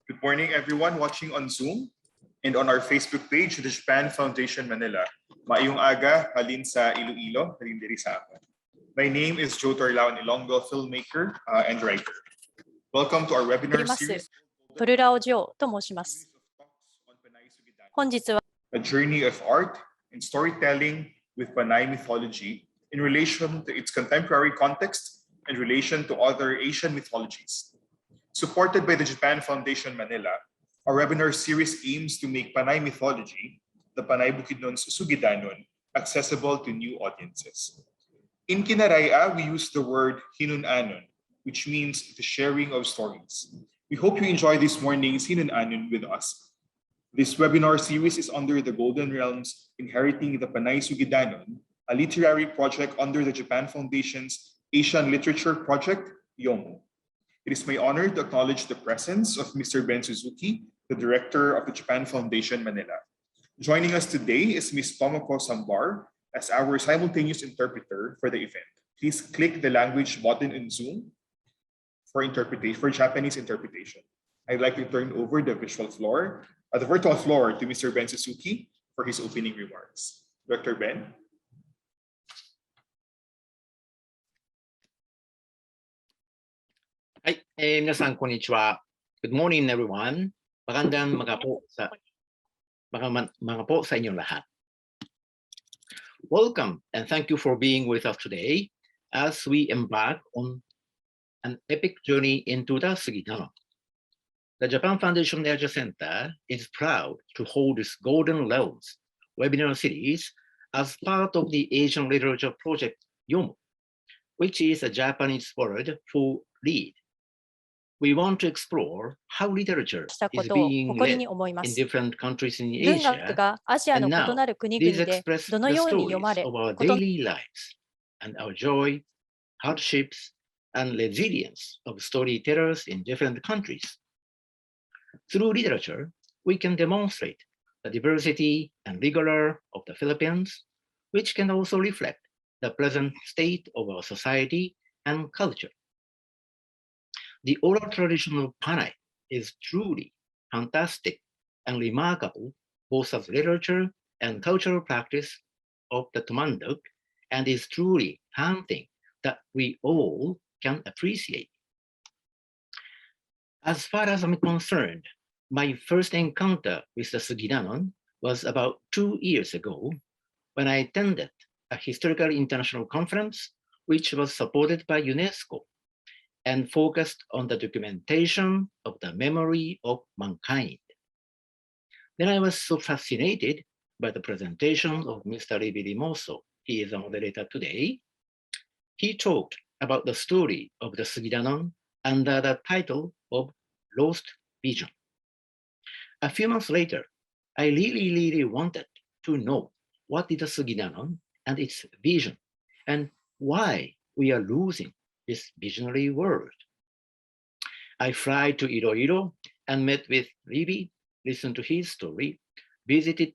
Good morning, everyone watching on Zoom and on our Facebook page, the Japan Foundation Manila. Maayong aga, halin sa Iloilo, halin diri sa akin. My name is Joe Torlao, an Ilonggo filmmaker and writer. Welcome to our webinar series. トルラオジョーと申します。本日は A journey of art and storytelling with Panay mythology in relation to its contemporary context and relation to other Asian mythologies. Supported by the Japan Foundation Manila, our webinar series aims to make Panay mythology, the Panay Bukidnun's Sugidanon, accessible to new audiences. In Kinaraya, we use the word hinterlands, which means the sharing of stories. We hope you enjoy this morning's hinterlands with us. This webinar series is under the Golden Realms Inheriting the Panay Sugidanon, a literary project under the Japan Foundation's Asian Literature Project, YOMU. It is my honor to acknowledge the presence of Mr. Ben Suzuki, the director of the Japan Foundation Manila. Joining us today is Ms. Tomoko Sambar as our simultaneous interpreter for the event. Please click the language button in Zoom for Japanese interpretation. I'd like to turn over the virtual floor to Mr. Ben Suzuki for his opening remarks. Dr. Ben. Hi, 皆さんこんにちは。Good morning, everyone. Magandang mga po sa inyong lahat. Welcome and thank you for being with us today as we embark on an epic journey into the Sugidanon. The Japan Foundation Asia Center is proud to hold this Golden Realms webinar series as part of the Asian Literature Project YOMU, which is a Japanese word for read. We want to explore how literature is being read in different countries in Asia, and now these express the stories of our daily lives and our joy, hardships, and resilience of storytellers in different countries. Through literature, we can demonstrate the diversity and rigor of the Philippines, which can also reflect the present state of our society and culture. The oral tradition of Panay is truly fantastic and remarkable, both as literature and cultural practice of the Tumanduk, and is truly something that we all can appreciate. As far as I'm concerned, my first encounter with the Sugidanon was about 2 years ago when I attended a historical international conference which was supported by UNESCO and focused on the documentation of the memory of mankind. Then I was so fascinated by the presentation of Mr. Ribirimoso. He is a moderator today. He talked about the story of the Sugidanon under the title of Lost Vision. A few months later, I really wanted to know what is the Sugidanon and its vision, and why we are losing this visionary world. I flew to Iloilo and met with Ribi, listened to his story, visited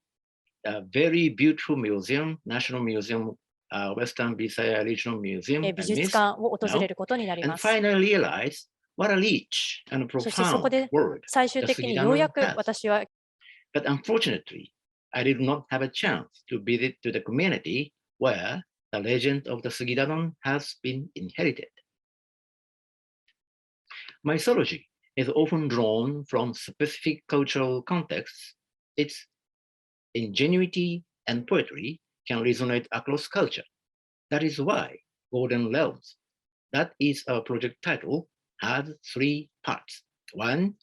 a very beautiful museum, National Museum, Western Visayas Regional Museum, 美術館を訪れることになり and ます。 finally realized what a rich and そしてそこ profound で word 最終 the 的にようや Sugidanon く has. 私は But unfortunately, I did not have a chance to visit to the community where the legend of the Sugidanon has been inherited. Mythology is often drawn from specific cultural contexts. Its ingenuity and poetry can resonate across culture. That is why Golden Realms, that is our project title, has 3 parts. 1,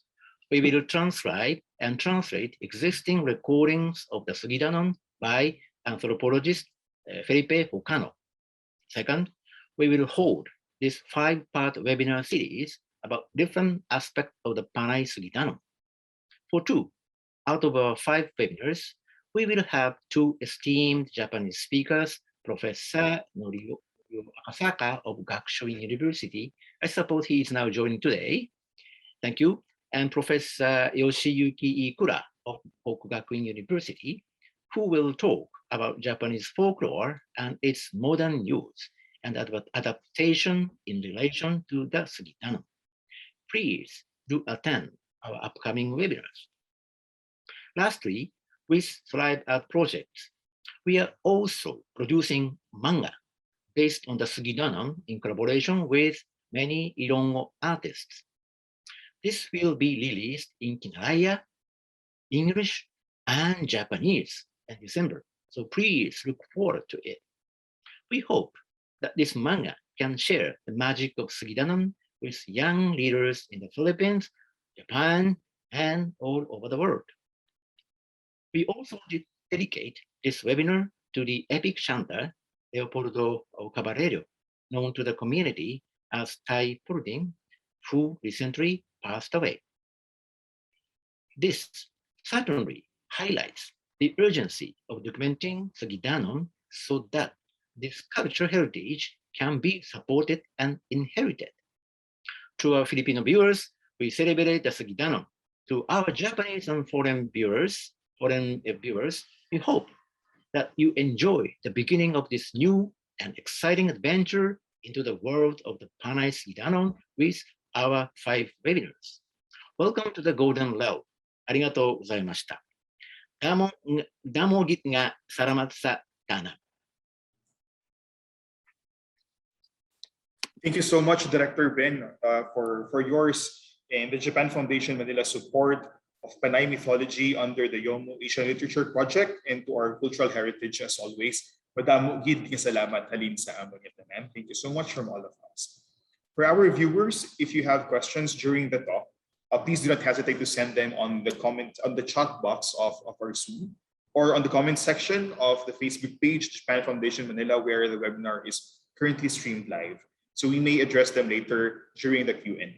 we will transcribe and translate existing recordings of the Sugidanon by anthropologist Felipe Hocano. 2nd, we will hold this 5-part webinar series about different aspects of the Panay Sugidanon. For 2 out of our 5 webinars, we will have 2 esteemed Japanese speakers, Professor Norio Akasaka of Gakushoin University. I suppose he is now joining today. Thank you. And Professor Yoshiyuki Ikura of Hokugakuin University, who will talk about Japanese folklore and its modern use and adaptation in relation to the Sugidanon. Please do attend our upcoming webinars. Lastly, with ThriveArt Projects, we are also producing manga based on the Sugidanon in collaboration with many Ilongo artists. This will be released in Kinaraya, English, and Japanese in December, so please look forward to it. We hope that this manga can share the magic of Sugidanon with young leaders in the Philippines, Japan, and all over the world. We also dedicate this webinar to the epic chanter Leopoldo Caballero, known to the community as Tai Purding, who recently passed away. This certainly highlights the urgency of documenting Sugidanon so that this cultural heritage can be supported and inherited. To our Filipino viewers, we celebrate the Sugidanon. To our Japanese and foreign viewers, we hope that you enjoy the beginning of this new and exciting adventure into the world of the Panay Sugidanon with our 5 webinars. Welcome to the Golden Well. Arigatou gozaimashita. Damo git nga salamat sa tanang. Thank you so much, Director Ben, for yours and the Japan Foundation Manila support of Panay mythology under the YOMU Asian Literature Project, and to our cultural heritage as always. Madamo gid nga salamat halin sa amon itanan. Thank you so much from all of us. For our viewers, if you have questions during the talk, please do not hesitate to send them on the chat box of our Zoom, or on the comment section of the Facebook page, Japan Foundation Manila, where the webinar is currently streamed live. So we may address them later during the Q&A.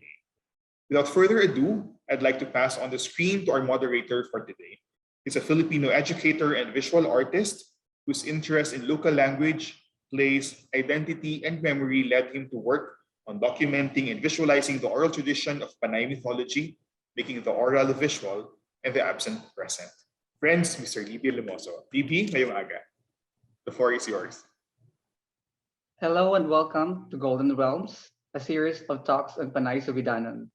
Without further ado, I'd like to pass on the screen to our moderator for today. He's a Filipino educator and visual artist whose interest in local language, place, identity, and memory led him to work on documenting and visualizing the oral tradition of Panay mythology, making the oral visual and the absent present. Friends, Mr. Libby Limoso. Libby, ngayong aga. The floor is yours. Hello and welcome to Golden Realms, a series of talks on Panay Sugidanon.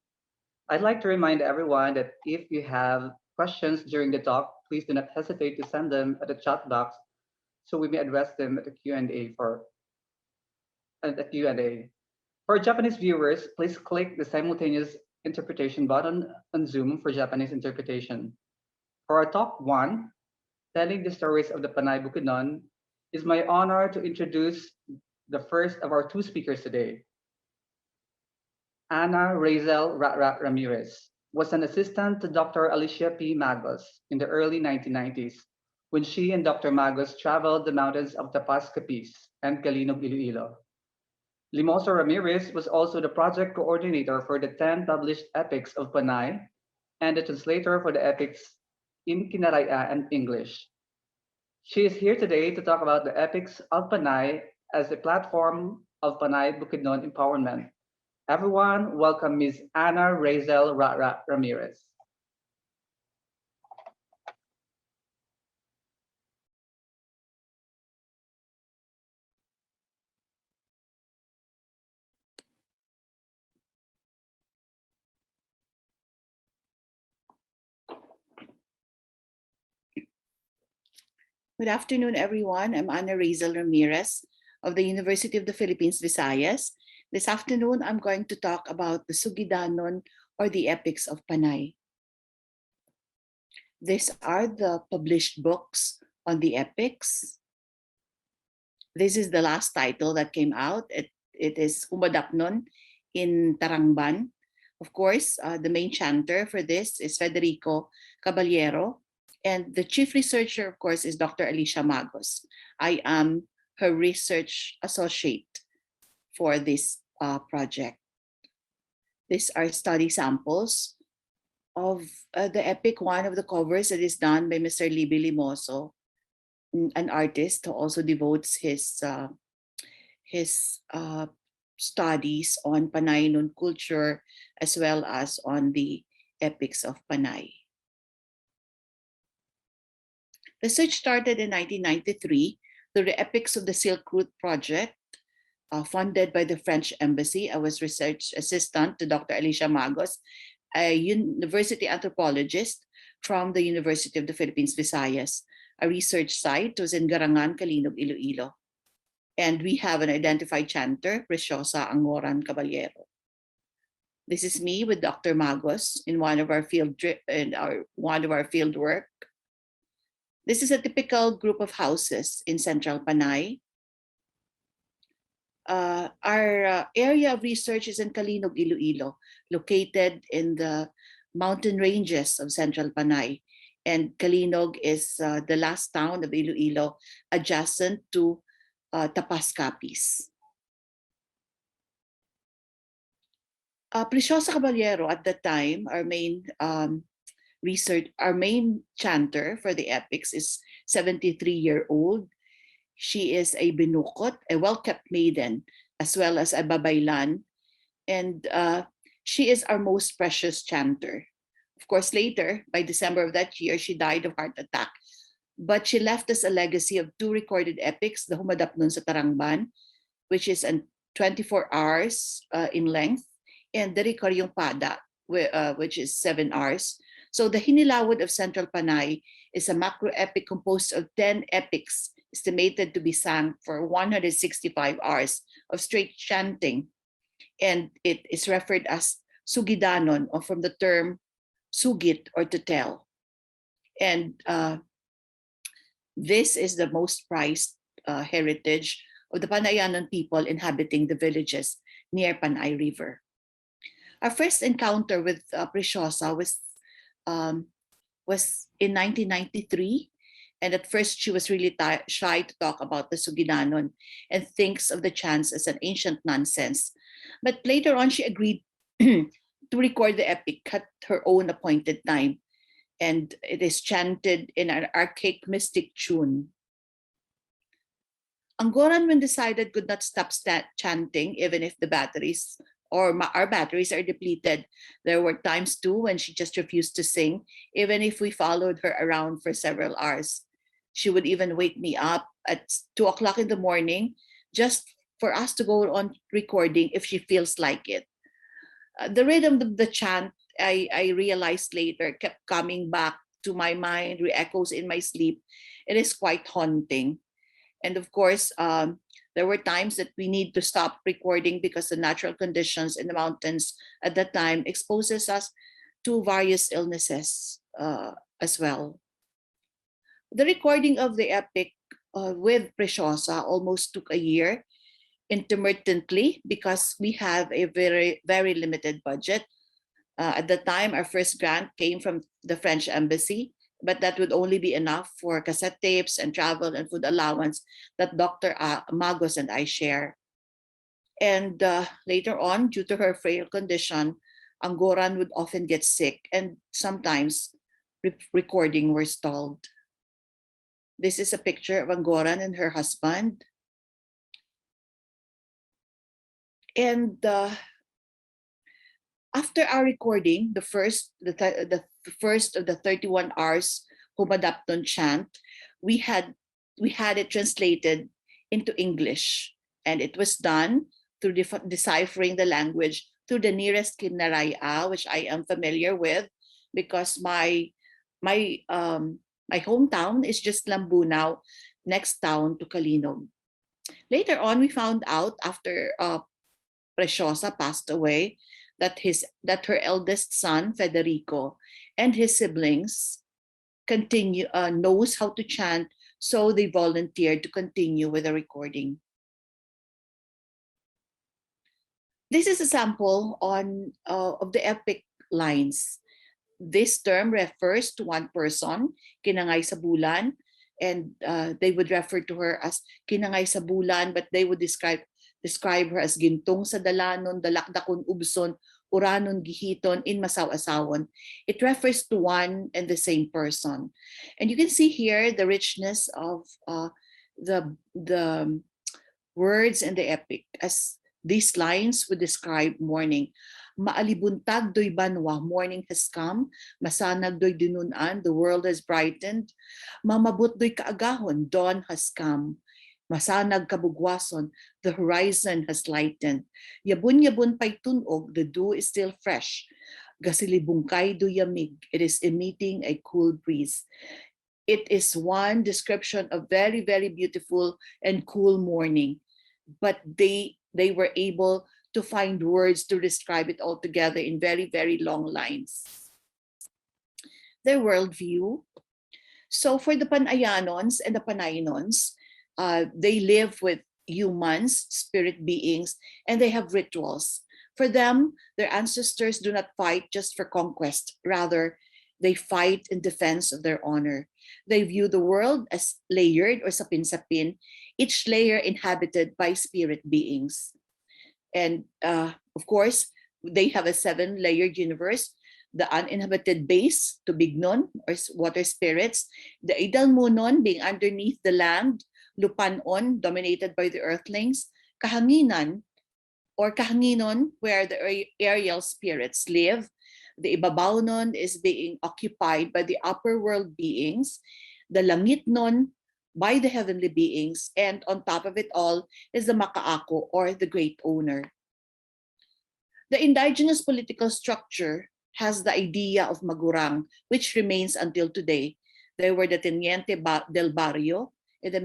I'd like to remind everyone that if you have questions during the talk, please do not hesitate to send them at the chat box so we may address them at the Q&A. For Japanese viewers, please click the simultaneous interpretation button on Zoom for Japanese interpretation. For our talk 1, telling the stories of the Panay Bukidnun, it's my honor to introduce the first of our 2 speakers today. Ana Razel Ramirez was an assistant to Dr. Alicia P. Magos in the early 1990s when she and Dr. Magos traveled the mountains of Tapas Capiz and Calinog, Iloilo. Limoso Ramirez was also the project coordinator for the 10 published Epics of Panay and the translator for the Epics in Kinaraya and English. She is here today to talk about the Epics of Panay as a platform of Panay Bukidnun empowerment. Everyone, welcome Ms. Ana Razel Ramirez. Good afternoon, everyone. I'm Ana Razel Ramirez of the University of the Philippines, Visayas. This afternoon, I'm going to talk about the Sugidanon, or the Epics of Panay. These are the published books on the epics. This is the last title that came out. It is Umadaknon in Tarangban. Of course, the main chanter for this is Federico Caballero. And the chief researcher, of course, is Dr. Alicia Magos. I am her research associate for this project. These are study samples of the epic. One of the covers that is done by Mr. Libby Limoso, an artist who also devotes his studies on Panay culture as well as on the Epics of Panay. The search started in 1993 through the Epics of the Silk Route project, funded by the French Embassy. I was research assistant to Dr. Alicia Magos a university anthropologist from the University of the Philippines, Visayas. A research site was in Garangan, Calinog, Iloilo. And we have an identified chanter, Preciosa Angoran Caballero. This is me with Dr. Magos in one of our field work. This is a typical group of houses in central Panay. Our area of research is in Calinog, Iloilo, located in the mountain ranges of central Panay. And Calinog is the last town of Iloilo adjacent to Tapas Capiz. Preciosa Caballero at that time, our main chanter for the epics is 73-year-old. She is a binukot, a well-kept maiden, as well as a babaylan. And she is our most precious chanter. Of course, later, by December of that year, she died of heart attack. But she left us a legacy of 2 recorded epics, the Humadapnon sa Tarangban, which is 24 hours in length, and the Rikaryong Pada, which is 7 hours. So the Hinilawod of Central Panay is a macro epic composed of 10 epics, estimated to be sung for 165 hours of straight chanting. And it is referred as Sugidanon, or from the term sugit, or to tell. And this is the most prized heritage of the Panayanon people inhabiting the villages near Panay River. Our first encounter with Preciosa was in 1993. And at first, she was really shy to talk about the Sugidanon and thinks of the chants as an ancient nonsense. But later on, she agreed to record the epic at her own appointed time. And it is chanted in an archaic mystic tune. Angoran, when decided, could not stop chanting, even if the batteries or our batteries are depleted. There were times too when she just refused to sing, even if we followed her around for several hours. She would even wake me up at 2 o'clock in the morning just for us to go on recording if she feels like it. The rhythm of the chant, I realized later, kept coming back to my mind, re-echoes in my sleep. It is quite haunting. And of course, there were times that we need to stop recording because the natural conditions in the mountains at that time exposes us to various illnesses as well. The recording of the epic with Preciosa almost took a year, intermittently, because we have a very, very limited budget. At the time, our first grant came from the French embassy, but that would only be enough for cassette tapes and travel and food allowance that Dr. Magos and I share. And later on, due to her frail condition, Angoran would often get sick, and sometimes recording were stalled. This is a picture of Angoran and her husband. And after our recording, the first of the 31 hours Humadapnon chant, we had it translated into English, and it was done through deciphering the language through the nearest Kinaraya, which I am familiar with because my hometown is just Lambunao, next town to Calinog. Later on, we found out after Preciosa passed away that her eldest son Federico and his siblings knows how to chant, so they volunteered to continue with the recording. This is a sample of the epic lines. This term refers to one person, Kinangay sa Bulan, and they would refer to her as Kinangay sa Bulan, but they would describe her as Gintong sa Dalanon, Dalakdakon Ubson, Uranon Gihiton, in Masaw-asawon. It refers to one and the same person. And you can see here the richness of the words in the epic, as these lines would describe morning. Maalibuntag do'y banwa, morning has come. Masanag do'y dinunan, the world has brightened. Mamabot do'y kaagahon, dawn has come. Masanag kabugwason, the horizon has lightened. Yabun-yabun pa'y tunog, the dew is still fresh. Gasilibungkay duyamig. It is emitting a cool breeze. It is one description of very, very beautiful and cool morning. But they were able to find words to describe it all together in very, very long lines. Their worldview. So for the Panayanons and the Panaynons, they live with humans, spirit beings, and they have rituals. For them, their ancestors do not fight just for conquest. Rather, they fight in defense of their honor. They view the world as layered or sapin-sapin, each layer inhabited by spirit beings. And of course, they have a 7-layered universe. The uninhabited base, Tubignon, or water spirits. The Idalmunon, being underneath the land. Lupanon, dominated by the earthlings. Kahanginan, or Kahanginon, where the aerial spirits live. The Ibabawnon is being occupied by the upper world beings. The Langitnon, by the heavenly beings. And on top of it all is the Makaako, or the great owner. The indigenous political structure has the idea of Magurang, which remains until today. They were the Teniente del Barrio in the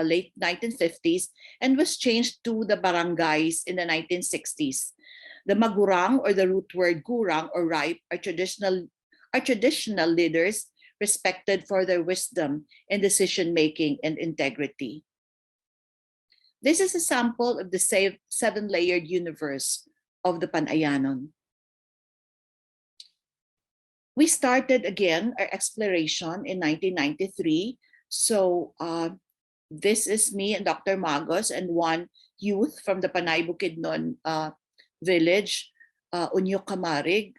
late 1950s and was changed to the barangays in the 1960s. The Magurang, or the root word gurang or ripe, are traditional leaders respected for their wisdom and decision-making and integrity. This is a sample of the 7-layered universe of the Panayanon. We started again our exploration in 1993. So this is me and Dr. Magos and one youth from the Panay Bukidnun village, Unyo Kamarig.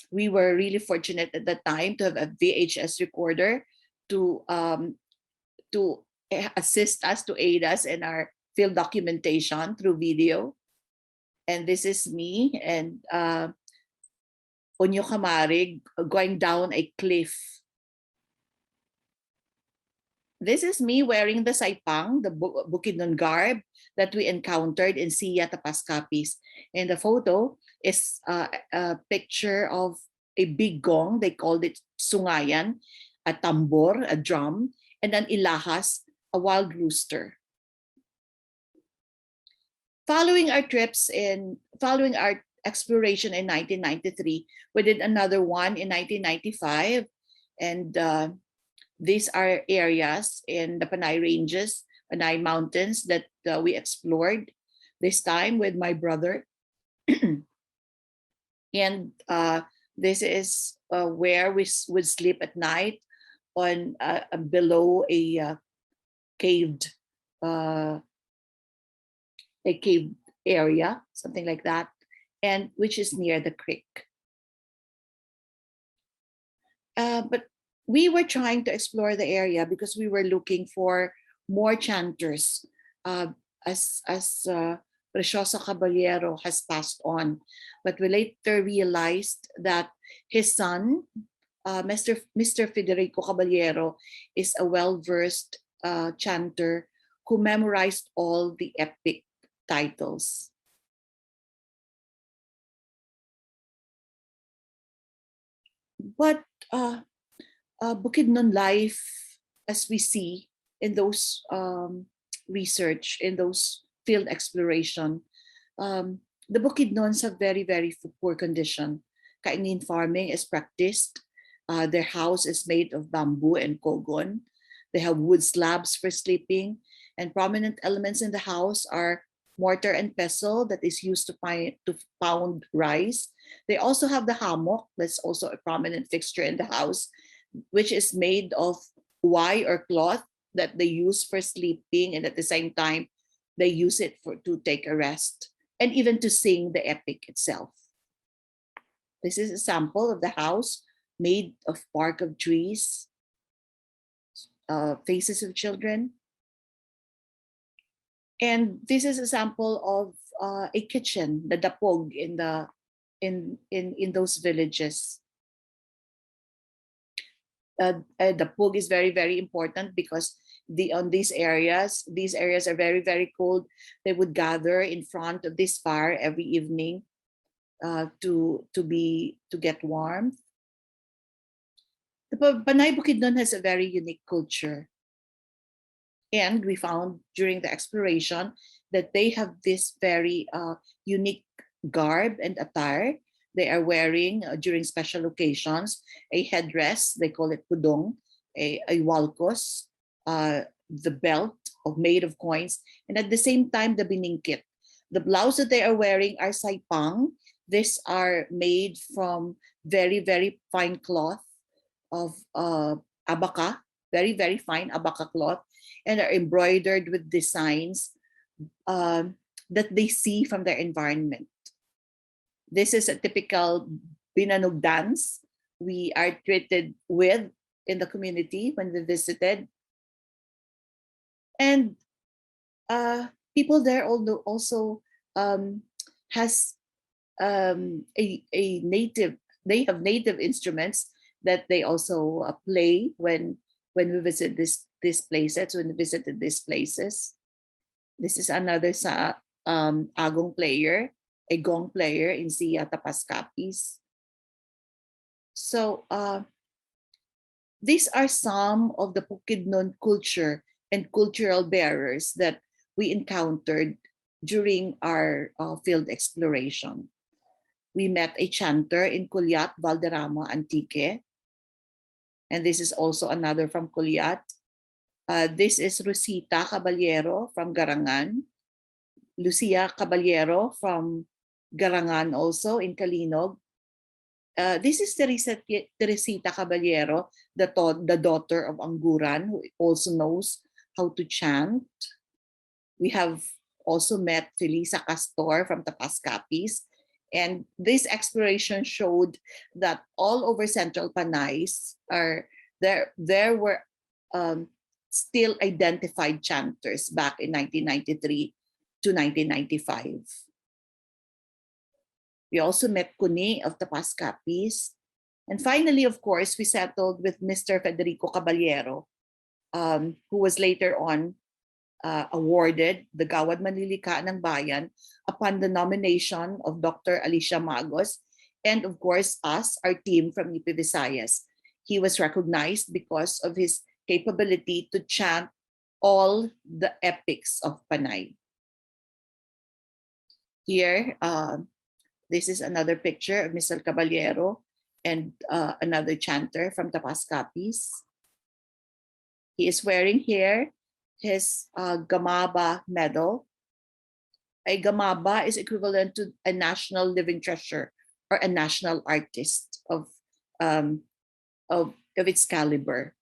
We were really fortunate at the time to have a VHS recorder to assist us, to aid us in our field documentation through video. And this is me and Unyo Kamarig going down a cliff. This is me wearing the saipang, the Bukidnon garb that we encountered in Sia Tapaskapis. And the photo is a picture of a big gong. They called it sungayan, a tambor, a drum, and an ilahas, a wild rooster. Following our exploration in 1993, we did another one in 1995, and these are areas in the Panay Ranges, Panay Mountains that we explored this time with my brother. And this is where we would sleep at night on below a caved area, something like that, and which is near the creek. But we were trying to explore the area because we were looking for more chanters as Preciosa Caballero has passed on. But we later realized that his son, Mr. Federico Caballero, is a well-versed chanter who memorized all the epic titles. But Bukidnon life, as we see in those research, in those field exploration, the Bukidnons have very, very poor condition. Kainin farming is practiced. Their house is made of bamboo and kogon. They have wood slabs for sleeping, and prominent elements in the house are mortar and pestle that is used to pound rice. They also have the hammock, that's also a prominent fixture in the house, which is made of wire or cloth that they use for sleeping, and at the same time, they use it to take a rest and even to sing the epic itself. This is a sample of the house made of bark of trees, faces of children. And this is a sample of a kitchen, the dapog in those villages. The pug is very, very important because on these areas are very, very cold. They would gather in front of this fire every evening to get warmth. The Panay Bukidnun has a very unique culture. And we found during the exploration that they have this very unique garb and attire. They are wearing during special occasions a headdress, they call it pudong, a walkos, the belt made of coins, and at the same time the biningkit. The blouse that they are wearing are saipang. These are made from very, very fine cloth of abaca, very, very fine abaca cloth, and are embroidered with designs that they see from their environment. This is a typical binanog dance we are treated with in the community when we visited. And people there also has a native, they have native instruments that they also play when we visit these places, when we visited these places. This is another agong player, a gong player in Sia Tapascapis. So these are some of the Bukidnon culture and cultural bearers that we encountered during our field exploration. We met a chanter in Culiat, Valderrama, Antique. And this is also another from Culiat. This is Rosita Caballero from Garangan. Lucia Caballero from Garangan also in Kalinog. This is Teresita Caballero, the daughter of Anguran, who also knows how to chant. We have also met Felisa Castor from Tapascapis. And this exploration showed that all over Central Panays there were still identified chanters back in 1993 to 1995. We also met Kuni of Tapascapis. And finally, of course, we settled with Mr. Federico Caballero, who was later on awarded the Gawad Manlilika ng Bayan upon the nomination of Dr. Alicia Magos and, of course, us, our team from UP Visayas. He was recognized because of his capability to chant all the epics of Panay. Here, this is another picture of Mr. Caballero and another chanter from Tapascapis. He is wearing here his Gamaba medal. A Gamaba is equivalent to a national living treasure or a national artist of its caliber.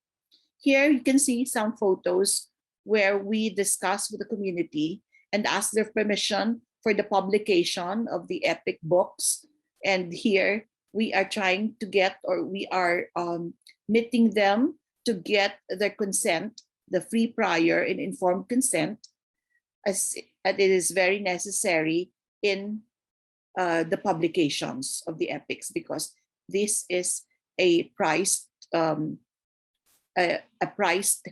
Here you can see some photos where we discuss with the community and ask their permission for the publication of the epic books. And here we are trying to get, or we are meeting them to get their consent, the free, prior, and informed consent, as it is very necessary in the publications of the epics, because this is a prized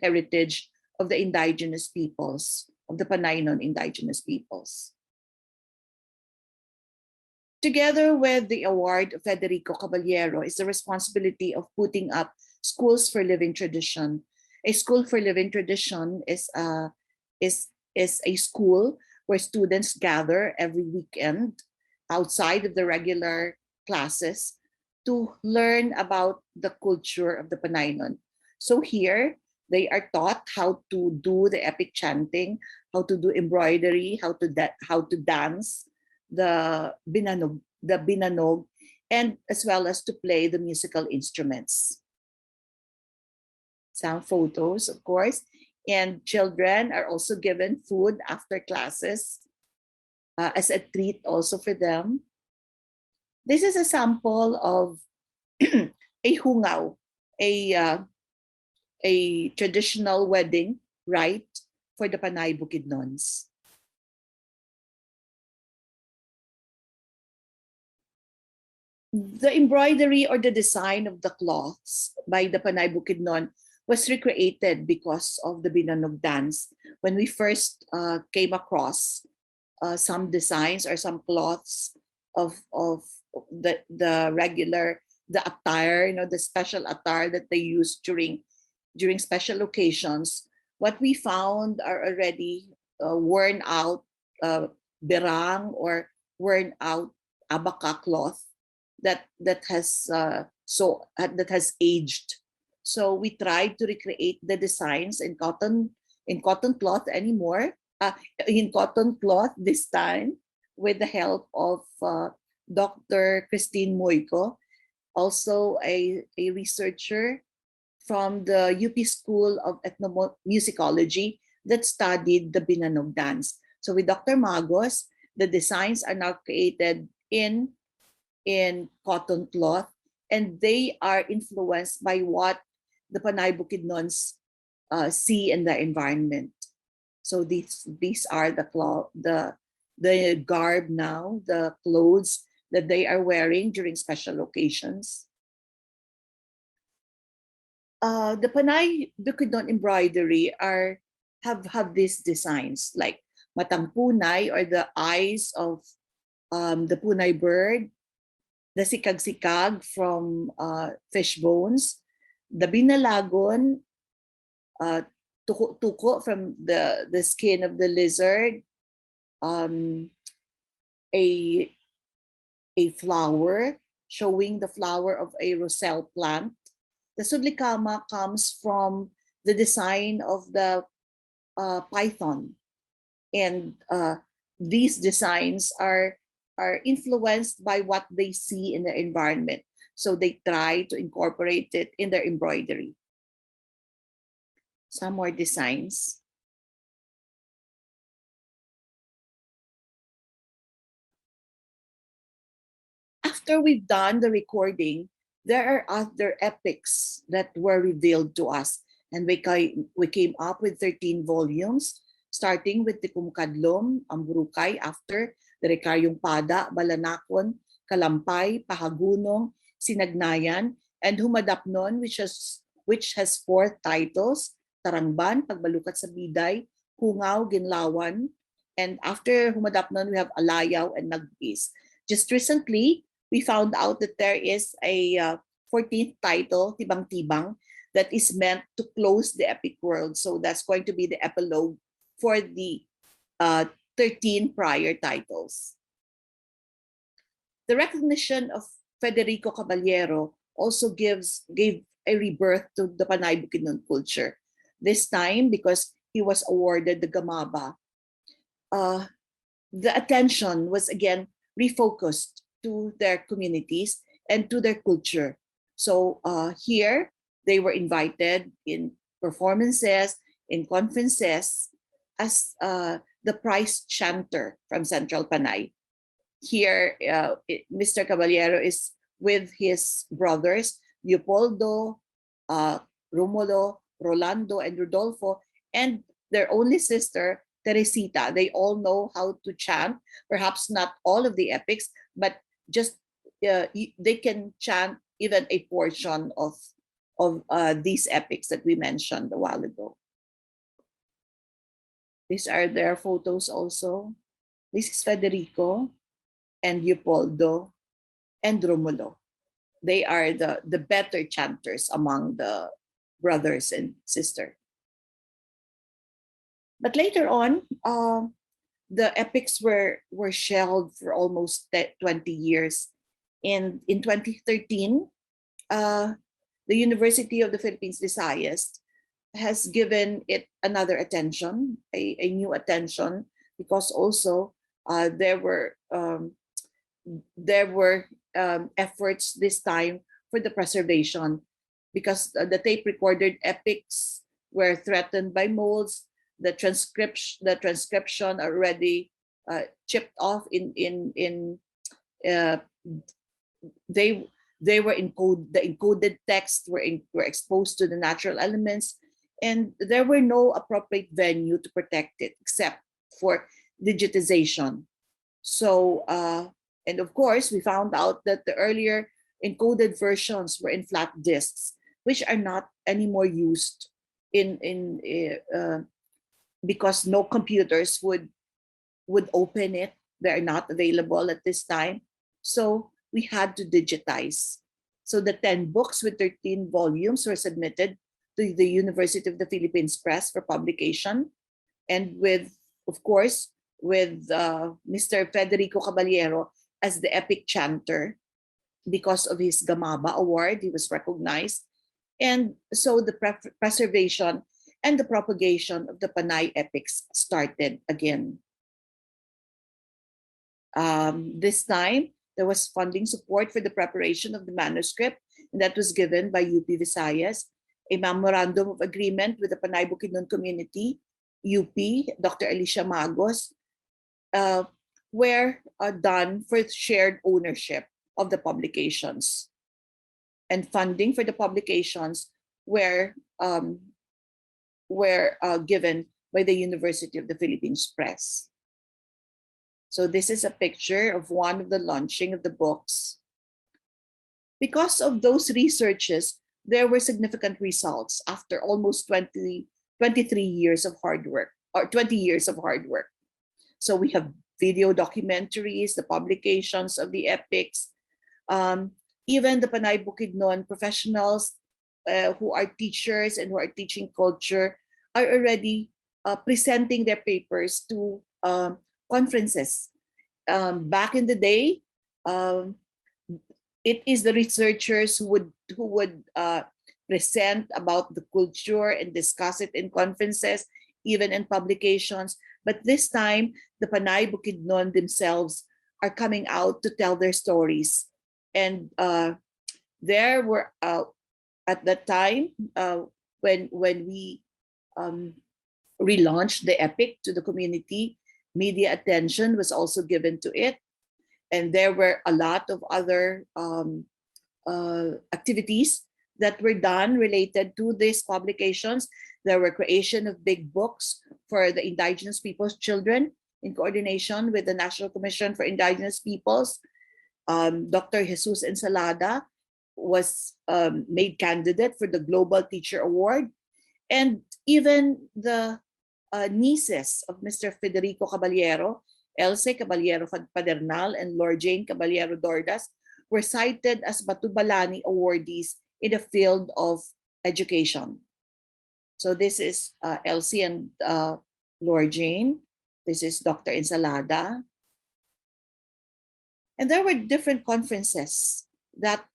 heritage of the indigenous peoples, of the Panay non-indigenous peoples. Together with the award of Federico Caballero is the responsibility of putting up schools for living tradition. A school for living tradition is a school where students gather every weekend outside of the regular classes to learn about the culture of the Panaynon. So here, they are taught how to do the epic chanting, how to do embroidery, how to dance the binanog, and as well as to play the musical instruments. Some photos, of course, and children are also given food after classes as a treat also for them. This is a sample of a hungaw, a traditional wedding rite for the Panay Bukidnons. The embroidery or the design of the cloths by the Panay Bukidnon was recreated because of the binanog dance. When we first came across some designs or some cloths of the regular, the attire, the special attire that they use during special occasions. What we found are already worn out berang or worn out abaka cloth that has that has aged. So we tried to recreate the designs in cotton cloth anymore, in cotton cloth this time, with the help of Dr. Christine Moico, also a researcher from the UP School of Ethnomusicology that studied the Binanog dance. So with Dr. Magos, the designs are now created in cotton cloth, and they are influenced by what the Panay Bukidnuns see in the environment. So these are the garb now, the clothes that they are wearing during special occasions. The Panay Bukidnun embroidery have these designs like matang punay, or the eyes of the punay bird, the sikag-sikag from fish bones, the binalagon, tuko from the skin of the lizard, a flower showing the flower of a roselle plant. The sudlikama comes from the design of the python, and these designs are influenced by what they see in the environment. So they try to incorporate it in their embroidery. Some more designs. After we've done the recording, there are other epics that were revealed to us, and we came up with 13 volumes, starting with the Kumkadlom, Amburukay, after the Rekaryong Pada, Balanakon, Kalampay, Pahagunong, Sinagnayan, and Humadapnon, which has 4 titles: Tarangban, Pagbalukat sa Biday, Hungaw, Ginlawan, and after Humadapnon we have Alayaw and Nagbis. Just recently, we found out that there is a 14th title, Tibang Tibang, that is meant to close the epic world. So that's going to be the epilogue for the 13 prior titles. The recognition of Federico Caballero also gave a rebirth to the Panay Bukidnun culture. This time, because he was awarded the Gamaba, the attention was again refocused to their communities and to their culture. So here, they were invited in performances, in conferences, as the prize chanter from Central Panay. Here, Mr. Caballero is with his brothers, Leopoldo, Romulo, Rolando, and Rodolfo, and their only sister, Teresita. They all know how to chant, perhaps not all of the epics, but just they can chant even a portion of these epics that we mentioned a while ago. These are their photos also. This is Federico and Leopoldo and Romulo. They are the better chanters among the brothers and sisters. But later on, the epics were shelved for almost 20 years. And in 2013, the University of the Philippines, Visayas, has given it another attention, a new attention, because also there were efforts this time for the preservation, because the tape recorded epics were threatened by molds. The transcription already chipped off they were encoded. The encoded text were exposed to the natural elements, and there were no appropriate venue to protect it except for digitization. So and of course, we found out that the earlier encoded versions were in flat disks, which are not anymore used because no computers would open it. They are not available at this time. So we had to digitize. So the 10 books with 13 volumes were submitted to the University of the Philippines Press for publication. And with, of course, with Mr. Federico Caballero as the epic chanter. Because of his Gamaba Award, he was recognized. And so the preservation and the propagation of the Panay epics started again. This time, there was funding support for the preparation of the manuscript, and that was given by UP Visayas, a memorandum of agreement with the Panay Bukidnun community, UP, Dr. Alicia Magos, were done for shared ownership of the publications. And funding for the publications were given by the University of the Philippines Press. So this is a picture of one of the launching of the books. Because of those researches, there were significant results after almost 23 years of hard work, or 20 years of hard work. So we have video documentaries, the publications of the epics, even the Panay Bukidnun professionals who are teachers and who are teaching culture are already presenting their papers to conferences. Back in the day, it is the researchers who would present about the culture and discuss it in conferences, even in publications. But this time, the Panay Bukidnun themselves are coming out to tell their stories. And there were, at that time, when we relaunched the epic to the community, media attention was also given to it. And there were a lot of other activities that were done related to these publications. There were creation of big books for the indigenous people's children in coordination with the National Commission for Indigenous Peoples. Dr. Jesus Ensalada was made candidate for the Global Teacher Award. And even the nieces of Mr. Federico Caballero, Elsie Caballero Padernal and Lord Jane Caballero Dordas, were cited as Batubalani awardees in the field of education. So this is Elsie and Lord Jane. This is Dr. Ensalada. And there were different conferences that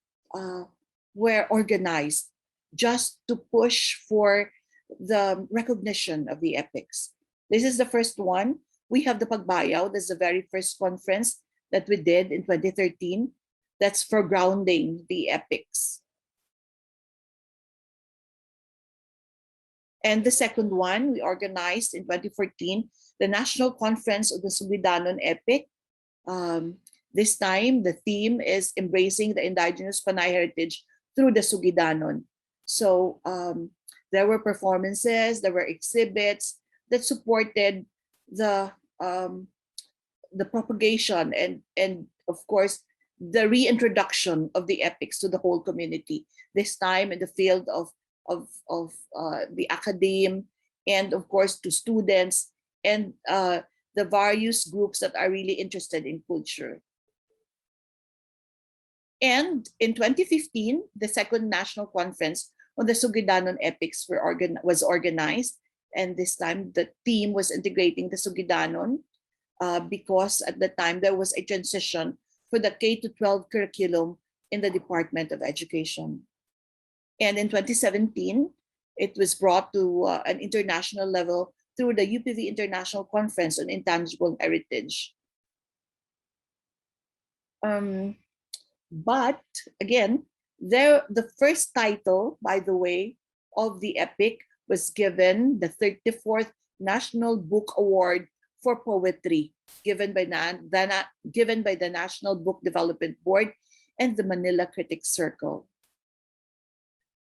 were organized just to push for the recognition of the epics. This is the first one. We have the Pagbayaw. This is the very first conference that we did in 2013. That's for grounding the epics. And the second one, we organized in 2014, the National Conference of the Sugidanon Epic. This time, the theme is embracing the indigenous Panay heritage through the Sugidanon. So there were performances, there were exhibits that supported the propagation and of course the reintroduction of the epics to the whole community. This time in the field of the academe and of course to students and the various groups that are really interested in culture. And in 2015, the second national conference on the Sugidanon epics was organized. And this time the theme was integrating the Sugidanon because at the time there was a transition for the K-12 curriculum in the Department of Education. And in 2017, it was brought to an international level through the UPV International Conference on Intangible Heritage. But again, the first title, by the way, of the epic was given the 34th National Book Award for Poetry, given by the National Book Development Board and the Manila Critics Circle.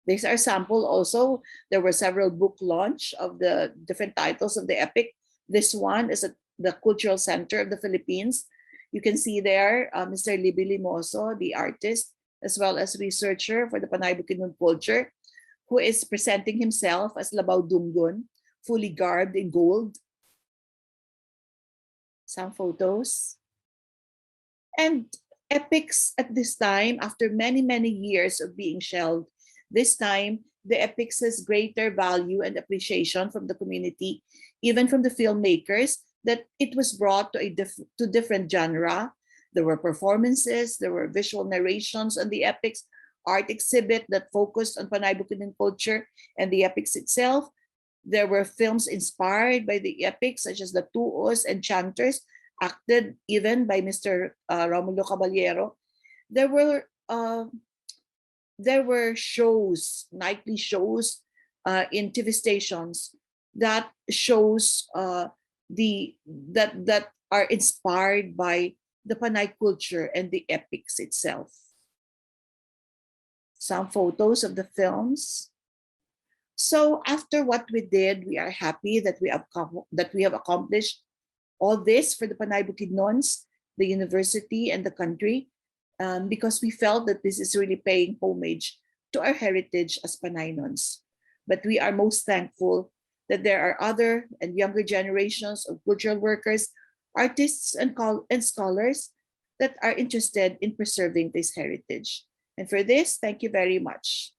These are sample also. There were several book launch of the different titles of the epic. This one is at the Cultural Center of the Philippines. You can see there Mr. Libby Limoso, the artist, as well as researcher for the Panay Bukidnun culture, who is presenting himself as Labaw Dumgun, fully garbed in gold. Some photos. And Epics at this time, after many, many years of being shelved, this time the epics has greater value and appreciation from the community, even from the filmmakers, that it was brought to different genre. There were performances, there were visual narrations on the epics, art exhibit that focused on Panay Bukidnun culture and the epics itself. There were films inspired by the epics, such as The Tuos and Chanters, acted even by Mr. Romulo Caballero. There were shows, nightly shows in TV stations that shows that are inspired by the Panay culture and the epics itself. Some photos of the films. So after what we did, we are happy that we have accomplished all this for the Panay Bukidnuns, the university, and the country, because we felt that this is really paying homage to our heritage as Panaynons. But we are most thankful that there are other and younger generations of cultural workers, artists, and scholars that are interested in preserving this heritage. And for this, thank you very much.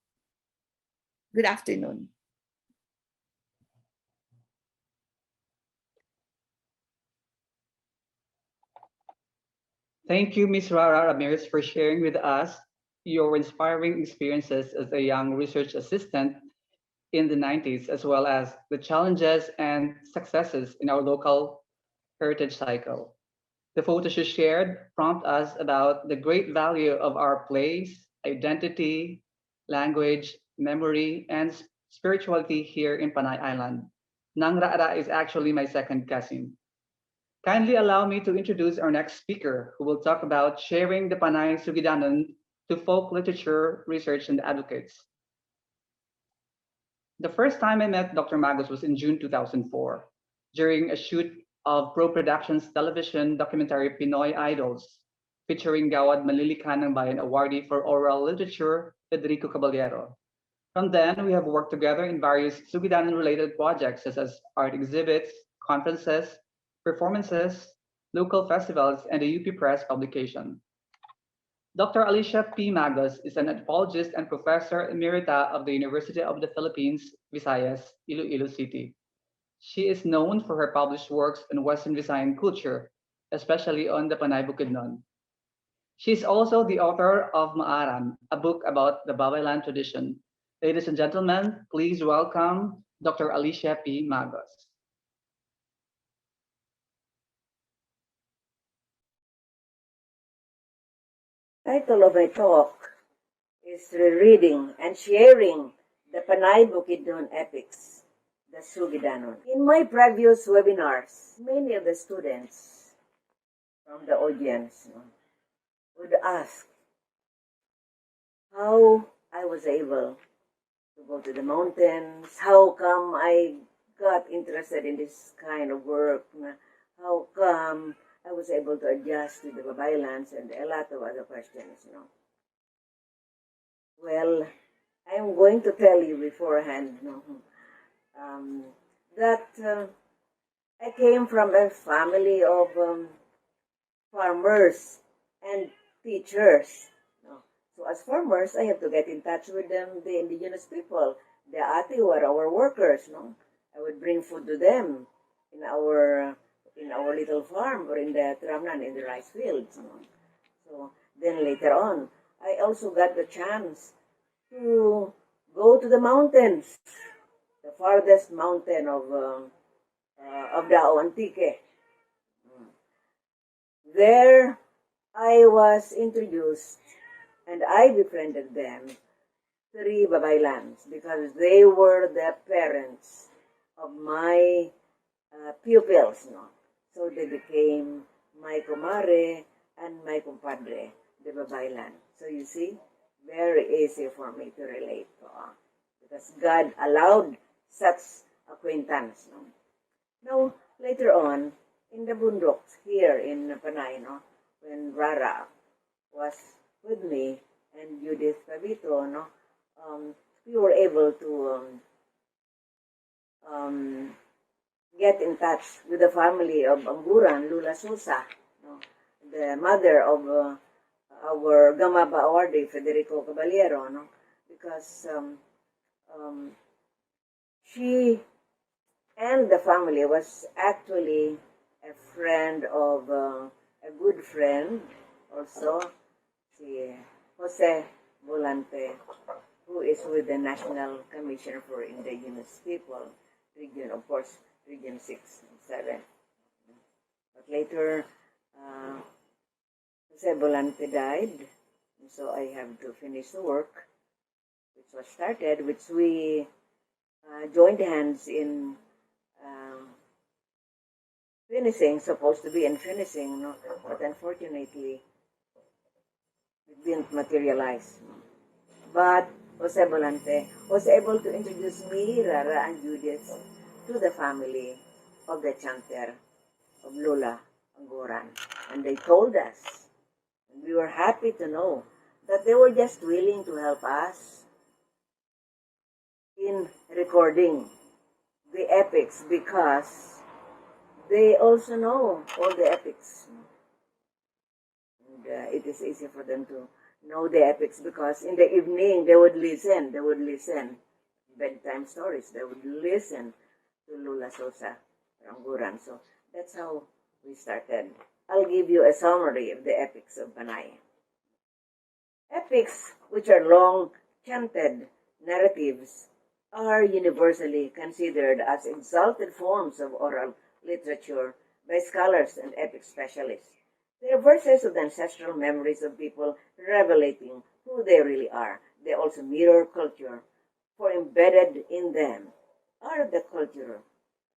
Good afternoon. Thank you, Ms. Rara Ramirez, for sharing with us your inspiring experiences as a young research assistant in the 90s, as well as the challenges and successes in our local heritage cycle. The photos you shared prompt us about the great value of our place, identity, language, memory, and spirituality here in Panay Island. Nang Rara is actually my second cousin. Kindly allow me to introduce our next speaker, who will talk about sharing the Panay Sugidanon to folk literature research and advocates. The first time I met Dr. Magos was in June 2004, during a shoot of Pro Productions television documentary Pinoy Idols, featuring Gawad Malilikan ng Bayan awardee for oral literature, Federico Caballero. From then, we have worked together in various Sugidanon-related projects, such as art exhibits, conferences, performances, local festivals, and the UP Press publication. Dr. Alicia P. Magos is an anthropologist and professor emerita of the University of the Philippines, Visayas, Iloilo City. She is known for her published works on Western Visayan culture, especially on the Panay Bukidnun. She is also the author of Maaram, a book about the Babaylan tradition. Ladies and gentlemen, please welcome Dr. Alicia P. Magos. Title of my talk is Rereading and Sharing the Panay Bukidnun Epics, the Sugidanon. In my previous webinars, many of the students from the audience would ask how I was able to go to the mountains, how come I got interested in this kind of work, how come I was able to adjust with the Babaylands, and a lot of other questions, Well, I am going to tell you beforehand, that I came from a family of farmers and teachers. So as farmers, I have to get in touch with them, the indigenous people. The ati were our workers, I would bring food to them in our little farm or in the tramnan, in the rice fields. So then later on, I also got the chance to go to the mountains, the farthest mountain of Dao Antique. There I was introduced and I befriended them, 3 Babaylands, because they were the parents of my pupils, So they became my comare and my compadre, the Babaylan. So you see, very easy for me to relate to, because God allowed such acquaintance. Now, later on, in the bundoks here in Panay, when Rara was with me and Judith Pavito, we were able to get in touch with the family of Anguran, Lula Sosa, the mother of our Gamaba awardee, Federico Caballero, no? Because she and the family was actually a friend of a good friend also, si Jose Volante, who is with the National Commission for Indigenous People, region, of course, region 6 and 7. But later, Jose Volante died, so I have to finish the work, which was started, which we joined hands in finishing, supposed to be in finishing, no? But unfortunately, it didn't materialize. But Jose Volante was able to introduce me, Rara, and Judith to the family of the chanter of Lola Angoran. And they told us, and we were happy to know, that they were just willing to help us in recording the epics because they also know all the epics. And it is easy for them to know the epics because in the evening they would listen bedtime stories, they would listen to Lula Sosa Ranguran. So that's how we started. I'll give you a summary of the epics of Panay. Epics, which are long chanted narratives, are universally considered as exalted forms of oral literature by scholars and epic specialists. They are verses of the ancestral memories of people revelating who they really are. They also mirror culture, for embedded in them are the cultural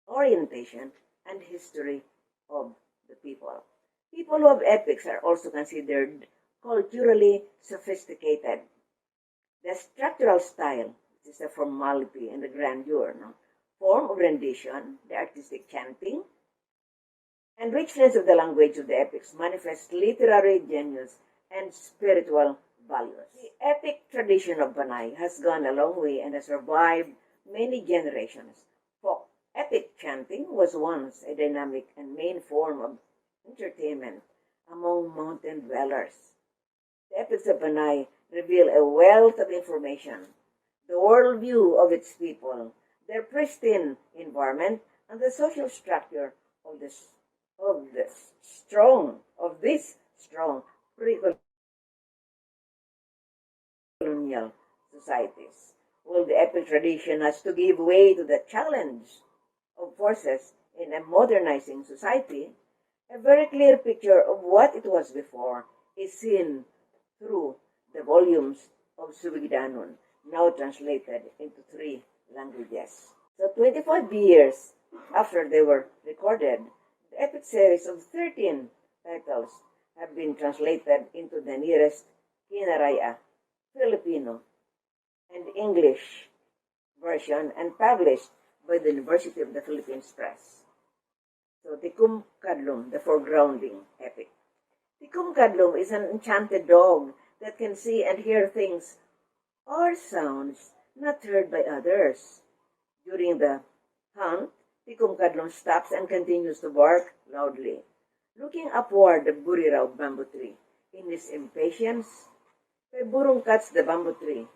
orientation and history of the people. People who have epics are also considered culturally sophisticated. The structural style, which is the formality and the grandeur, no? Form of rendition, the artistic chanting, and richness of the language of the epics manifest literary genius and spiritual values. The epic tradition of Banai has gone a long way and has survived many generations. Folk epic chanting was once a dynamic and main form of entertainment among mountain dwellers. The epics of Panay reveal a wealth of information, the worldview of its people, their pristine environment, and the social structure of this strong pre-colonial societies. Well, the epic tradition has to give way to the challenge of forces in a modernizing society. A very clear picture of what it was before is seen through the volumes of Sugidanon, now translated into 3 languages. So 25 years after they were recorded, the epic series of 13 titles have been translated into the nearest Kinaraya, Filipino, and English version and published by the University of the Philippines Press. So Tikum Kadlum, the foregrounding epic. Tikum Kadlum is an enchanted dog that can see and hear things or sounds not heard by others. During the hunt, Tikum Kadlum stops and continues to bark loudly, looking upward the buriraw bamboo tree. In his impatience, Burung cuts the bamboo tree.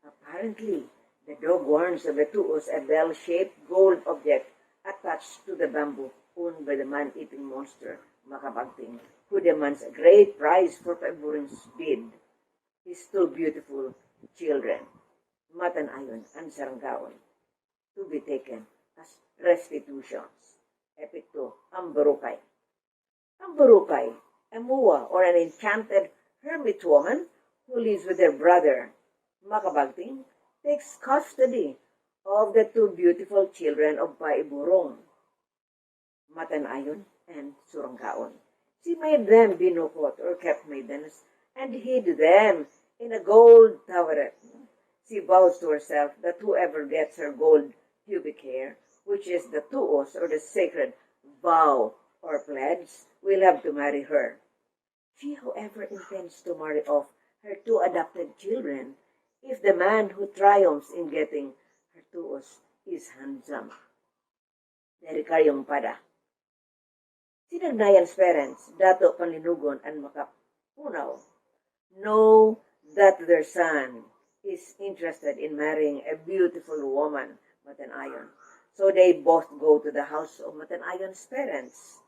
Apparently, the dog warns of a tuos, a bell-shaped gold object attached to the bamboo, owned by the man-eating monster, Makabagting, who demands a great price for Burung's bid. His 2 beautiful children, Matanayon and Saranggaon, to be taken as restitutions. Epic 2, Ambarukay. Ambarukay, a mua or an enchanted hermit woman who lives with her brother, Makabagting, takes custody of the 2 beautiful children of Paiburong, Matanayon and Suranggaon. She made them binukot or kept maidens and hid them in a gold towerette. She vows to herself that whoever gets her gold pubic hair, which is the tuos or the sacred vow or pledge, will have to marry her. She, however, intends to marry off her 2 adopted children if the man who triumphs in getting her tuos is handsome. Derikaryong pada. Sinagnayan's parents, Dato Panlinugon and Makapunaw, know that their son is interested in marrying a beautiful woman, Matanayon. So they both go to the house of Matanayon's parents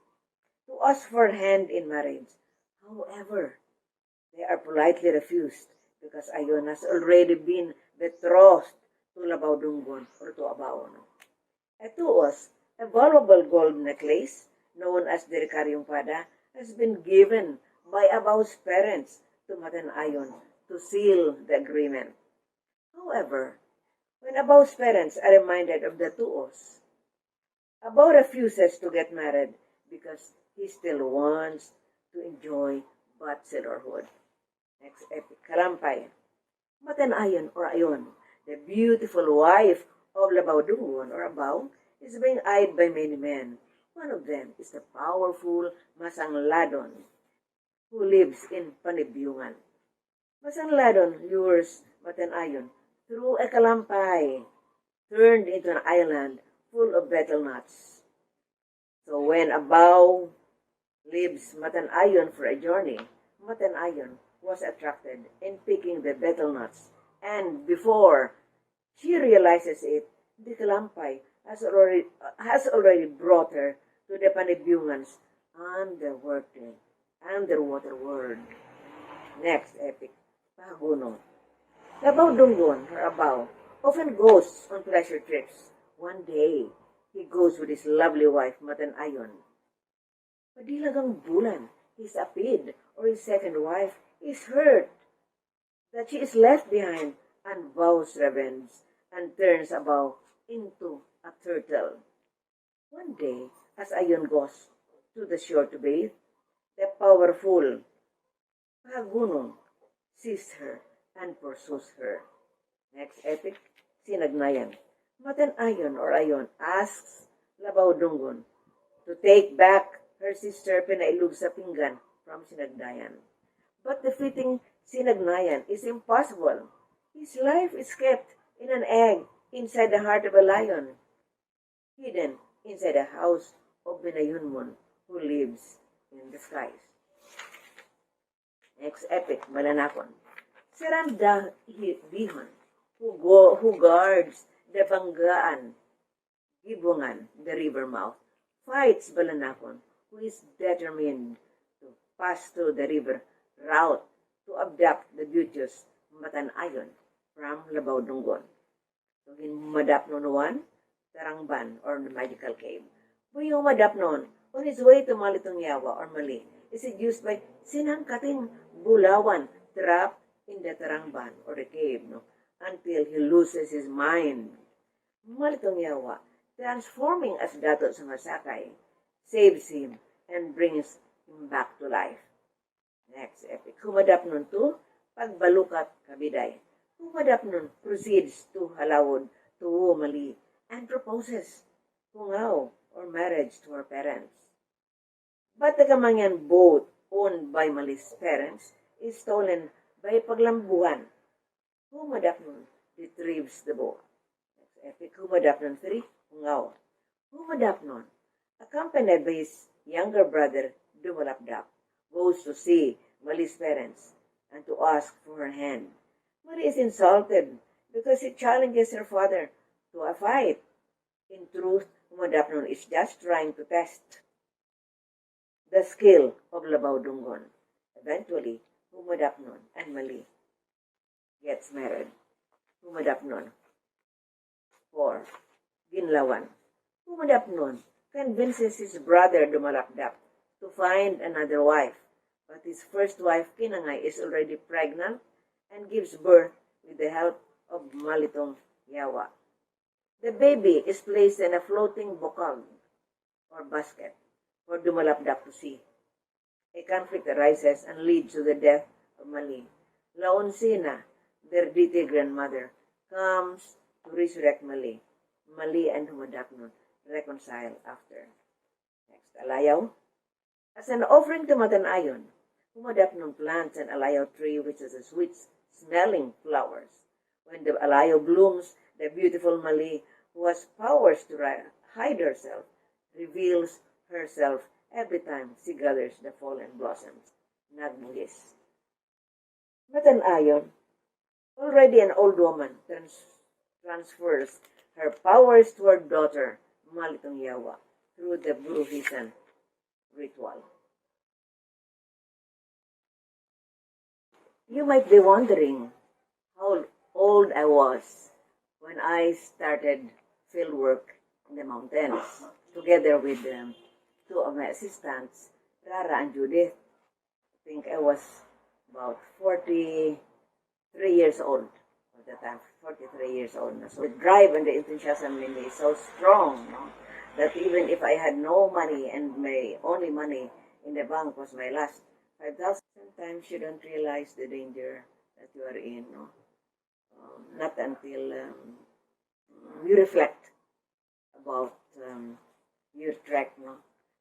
to ask for hand in marriage. However, they are politely refused because Ayon has already been betrothed to Labaudungon or to Abao. At Tuos, a valuable gold necklace known as the Ricarium Pada has been given by Abao's parents to Matanayon to seal the agreement. However, when Abao's parents are reminded of the Tuos, Abao refuses to get married because he still wants to enjoy bachelorhood. Next epic, Kalampay. Matanayon or Ayon, the beautiful wife of Labaudungon or Abao, is being eyed by many men. One of them is the powerful Masangladon who lives in Panibyungan. Masangladon lures Matanayon through a kalampay turned into an island full of betel nuts. So when Abao leaves Matanayon for a journey, Matanayon was attracted in picking the betel nuts, and before she realizes it, the kalampay has already brought her to the Panibyungan's underwater world. Next epic, Paguno. Labaudungon, or Abao, often goes on pleasure trips. One day, he goes with his lovely wife, Matanayon. Padilagang bulan, his apid, or his second wife, is hurt that she is left behind and vows revenge and turns Abao into a turtle. One day, as Ayon goes to the shore to bathe, the powerful Pagunong sees her and pursues her. Next epic, Sinagnayan. Matanayon or Ayon asks Labaudungon to take back her sister Pinailug sa Pinggan from Sinagnayan. But defeating Sinagnayan is impossible. His life is kept in an egg inside the heart of a lion, hidden inside the house of Binayunmon who lives in the skies. Next epic, Malanakon. Seranda Bihon, who guards the Banggaan, Gibungan, the river mouth, fights Balanakon, who is determined to pass through the river route to abduct the beauteous Matanayon from Labaudungon. So, Madapnon 1, Tarangban, or the magical cave. Buyong Madapnon, on his way to Malitong Yawa, or Mali, is seduced by Sinangkating Bulawan, trapped in the Tarangban, or the cave, until he loses his mind. Malitong Yawa, transforming as Dato Samasakay, saves him and brings him back to life. Next epic, Humadapnon 2, Pagbalukat Kabiday. Humadapnon proceeds to Halawod to Mali and proposes hungaw or marriage to her parents. But the Kamangyan boat owned by Mali's parents is stolen by Paglambuhan. Humadapnon retrieves the boat. Next epic, Humadapnon 3, Hungaw. Humadapnon, accompanied by his younger brother Dumalapdap, goes to see Mali's parents and to ask for her hand. Mali is insulted because he challenges her father to a fight. In truth, Humadapnon is just trying to test the skill of Labaudungon. Eventually, Humadapnon and Mali gets married. Humadapnon 4. Ginlawan. Humadapnon convinces his brother Dumalapdap to find another wife, but his first wife, Kinangay, is already pregnant and gives birth with the help of Malitong Yawa. The baby is placed in a floating bokag or basket for Dumalapdap to see. A conflict arises and leads to the death of Mali. Laonsina, their deity grandmother, comes to resurrect Mali. Mali and Humadapnon reconcile after. Next, Alayaw. As an offering to Matanayon, Humadapnon plants an alayaw tree which has a sweet-smelling flowers. When the alayaw blooms, the beautiful Mali, who has powers to hide herself, reveals herself every time she gathers the fallen blossoms. Nagbungis. Matanayon, already an old woman, transfers her powers to her daughter, Malitong Yawa, through the Bruhisan ritual. You might be wondering how old I was when I started field work in the mountains, together with two of my assistants, Rara and Judith. I think I was about 43 years old at the time, 43 years old. So the drive and the enthusiasm in me is so strong, no? That even if I had no money and my only money in the bank was my last 5,000, sometimes you don't realize the danger that you are in, no? Not until you reflect about your trek, no?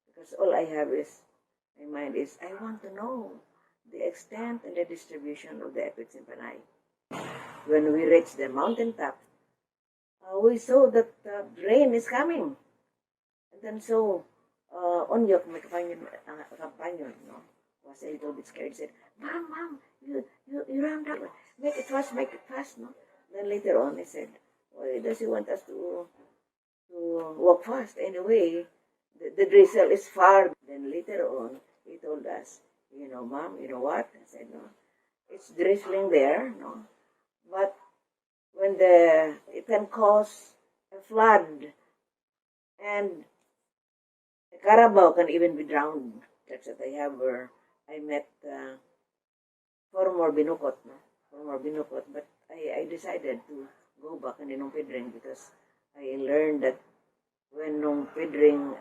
Because all I have is, my mind is, I want to know the extent and the distribution of the epics in Panay. When we reached the mountaintop, we saw that rain is coming. And then so, Onyok, my companion, no, was a little bit scared, said, Mom, you ran down. Make it fast, no? Then later on, he said, why does he want us to walk fast? Anyway, the drizzle is far. Then later on, he told us, Mom, you know what? I said, no, it's drizzling there, no? But when it can cause a flood, and the carabao can even be drowned. That's what I have where I met four more binukot, no? Four more binukot, but I decided to go back in Nung Pidring because I learned that when Nung Pidring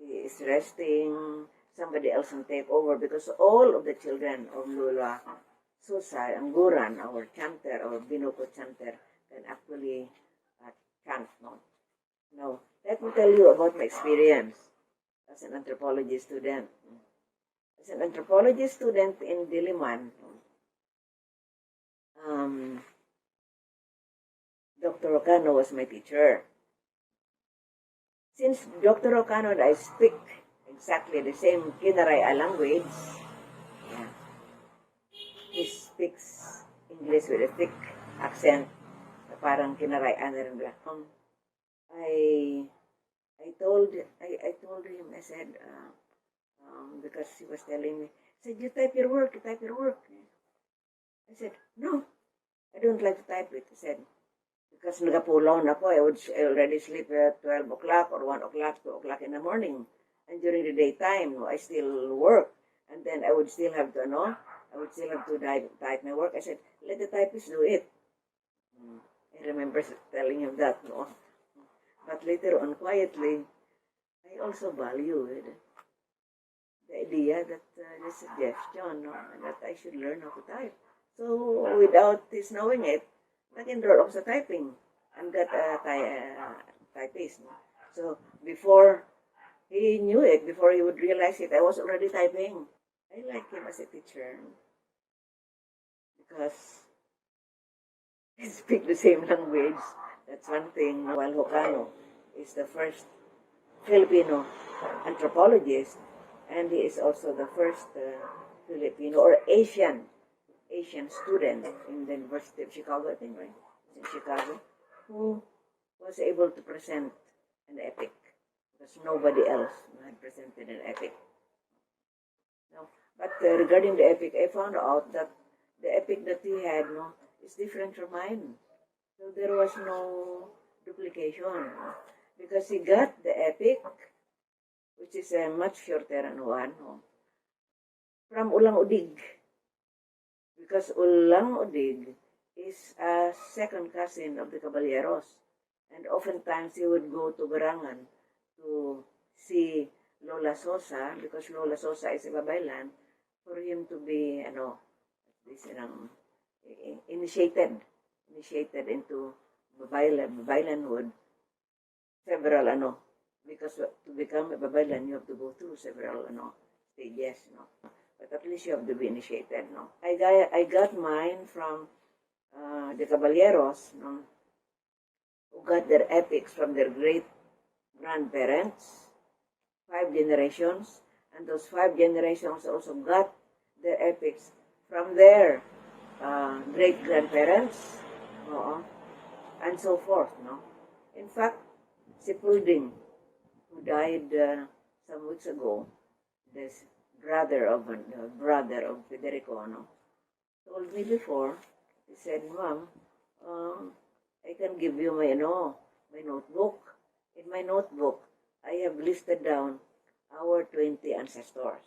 is resting, somebody else can take over because all of the children of Lula Susa, Anguran, our chanter, our binukot chanter, can actually chant, no? Now, let me tell you about my experience as an anthropology student. As an anthropology student in Diliman, Dr. Ocano was my teacher. Since Dr. Ocano and I speak exactly the same Kinaray language, yeah, he speaks English with a thick accent, parang Kinaray rin. I told him, I said, because he was telling me, I said, you type your work. I said, no, I don't like to type it. He said, because nagapulaw na po, I already sleep at 12 o'clock or 1 o'clock, 2 o'clock in the morning. And during the daytime, I still work. And then I would still have to, type my work. I said, let the typist do it. I remember telling him that, no. But later on, quietly, I also valued the idea that the suggestion, no, that I should learn how to type. So without his knowing it, nag-enroll ako sa typing. I'm that typist. No? So before he knew it, before he would realize it, I was already typing. I like him as a teacher because he speaks the same language. That's one thing. While Hocano is the first Filipino anthropologist, and he is also the first Filipino or Asian student in the University of Chicago, I think, right? In Chicago, who was able to present an epic because nobody else had presented an epic. No, but regarding the epic, I found out that the epic that he had, no, is different from mine. So there was no duplication because he got the epic, which is a much shorter one, no, from Ulang Udig. Because Ulang Udig is a second cousin of the Caballeros. And oftentimes he would go to Garangan to see Lola Sosa, because Lola Sosa is a Babaylan, for him to be, initiated into Babaylanhood. Several, because to become a Babaylan, you have to go through several, stages, But at least you have to be initiated, I got mine from the Caballeros, who got their epics from their great-grandparents, 5 generations, and those 5 generations also got their epics from their great-grandparents, and so forth. No? In fact, si Pulding, who died some weeks ago, this brother of Federico, no, told me before. He said, "Mom, I can give you my notebook. In my notebook, I have listed down our 20 ancestors.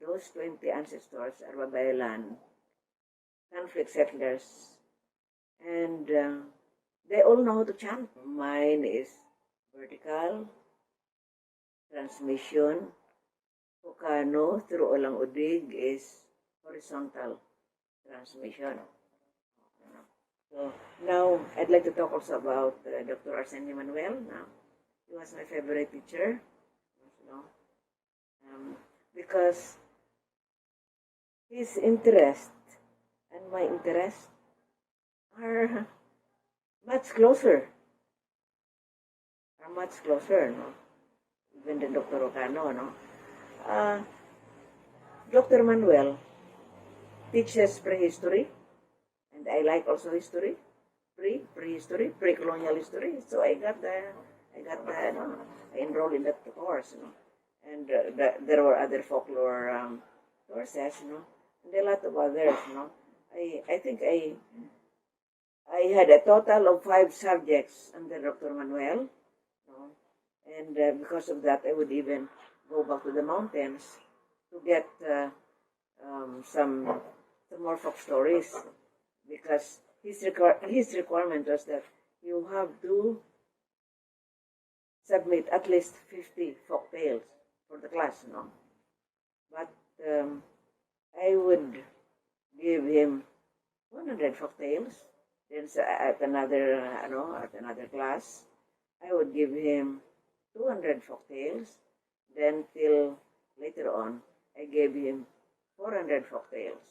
Those 20 ancestors are Babaylan, conflict settlers, and they all know how to chant. Mine is vertical, transmission, Pukano through Olang Udig is horizontal transmission." So now I'd like to talk also about Dr. Arsenio Manuel. Now, he was my favorite teacher, because his interest and my interest are much closer. No? Even than Dr. Ocano, no? Dr. Manuel teaches prehistory, and I like also history, prehistory, pre-colonial history. So I enrolled in that course, and there were other folklore courses, and a lot of others, I think I had a total of 5 subjects under Dr. Manuel, and because of that, I would even go back to the mountains to get some more folk stories, because his requirement was that you have to submit at least 50 folk tales for the class, But I would give him 100 folk tales. Then at another class, I would give him 200 folk tales. Then till later on, I gave him 400 folk tales.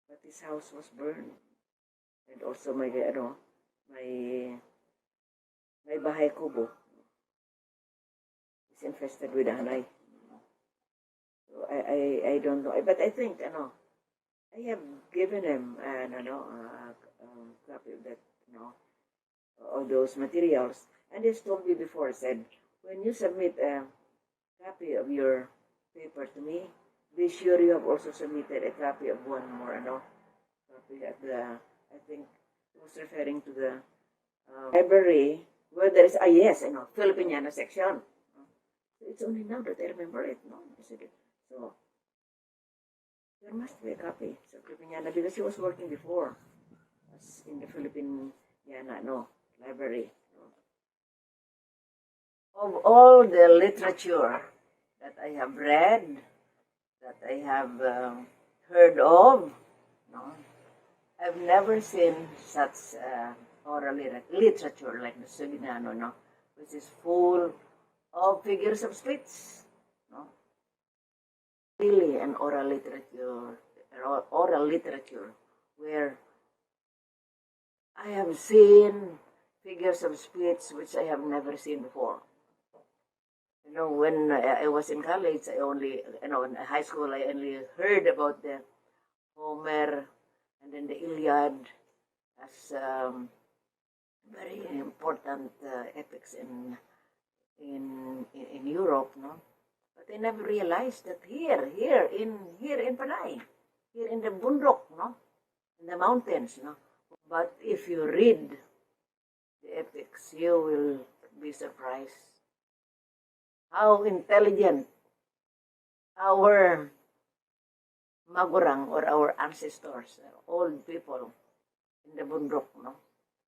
But his house was burned, and also my bahay kubo is infested with Banai. So I don't know, but I think I have given him a copy of that, of those materials, and he's told me before, said, when you submit a copy of your paper to me, be sure you have also submitted a copy of one more, copy at the, I think he was referring to the library where there is, Filipiniana section. So it's only now that I remember it, So there must be a copy of Filipiniana, because he was working before as in the Filipiniana, library. Of all the literature that I have read, that I have heard of, I've never seen such oral literature like the Sugidanon, which is full of figures of speech. Really an oral literature where I have seen figures of speech which I have never seen before. When I was in college, I only, in high school, I only heard about the Homer and then the Iliad as very important epics in Europe, But I never realized that here in Panay, here in the bundok, in the mountains, But if you read the epics, you will be surprised how intelligent our magurang or our ancestors, old people in the bundok,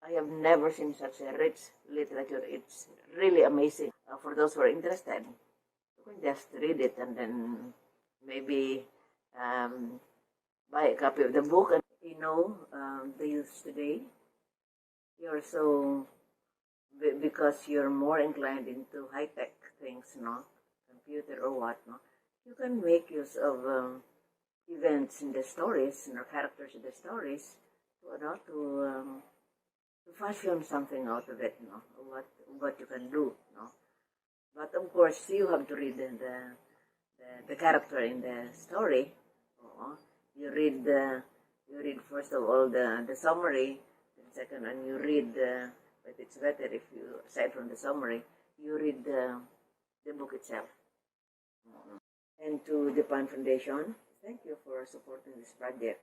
I have never seen such a rich literature. It's really amazing. For those who are interested, you can just read it and then maybe buy a copy of the book. And the youth today, you're so, because you're more inclined into high-tech things, computer or what, you can make use of events in the stories, characters in the stories, to fashion something out of it, what you can do, But of course, you have to read the character in the story, You read first of all the summary, then second one you read but it's better if you, aside from the summary, you read the book itself. And to the Pan Foundation, thank you for supporting this project.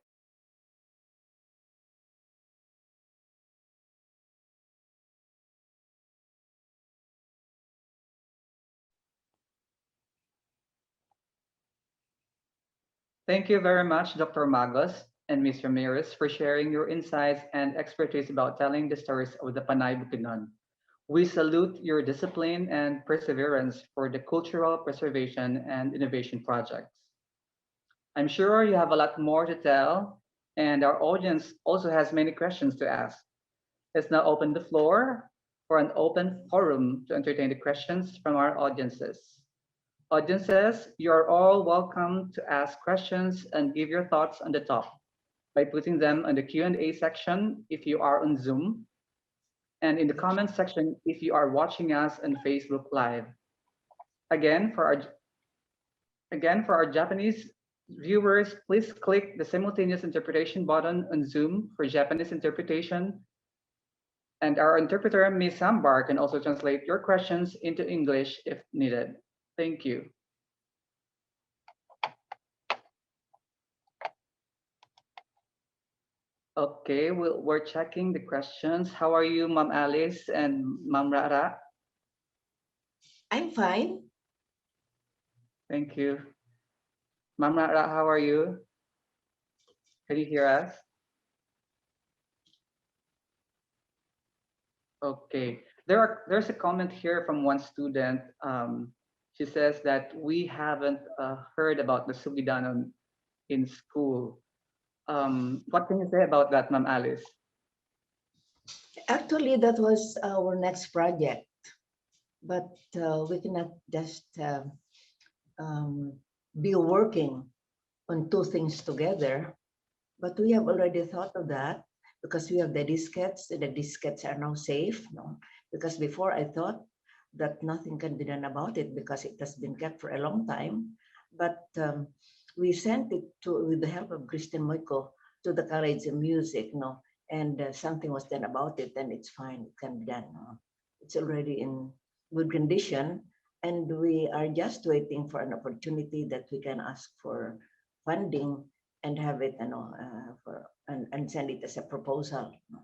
Thank you very much, Dr. Magos and Ms. Ramirez, for sharing your insights and expertise about telling the stories of the Panay Bukidnun. We salute your discipline and perseverance for the cultural preservation and innovation projects. I'm sure you have a lot more to tell, and our audience also has many questions to ask. Let's now open the floor for an open forum to entertain the questions from our audiences. Audiences, you are all welcome to ask questions and give your thoughts on the top by putting them on the Q&A section if you are on Zoom, and in the comment section if you are watching us on Facebook Live. Again, for our Japanese viewers, please click the simultaneous interpretation button on Zoom for Japanese interpretation. And our interpreter, Ms. Sambar, can also translate your questions into English if needed. Thank you. Okay, we're checking the questions. How are you, Ma'am Alice and Ma'am Rara? I'm fine. Thank you. Ma'am Rara, how are you? Can you hear us? Okay. There's a comment here from one student. She says that we haven't heard about the Sugidanon in school. What can you say about that, Ma'am Alice? Actually, that was our next project, but we cannot just be working on two things together. But we have already thought of that because we have the diskettes. The diskettes are now safe. No? Because before I thought that nothing can be done about it because it has been kept for a long time. But we sent it with the help of Kristen Moiko to the College of Music, no, and something was done about it, and it's fine. It can be done. No? It's already in good condition, and we are just waiting for an opportunity that we can ask for funding and have it, you know, and send it as a proposal. No?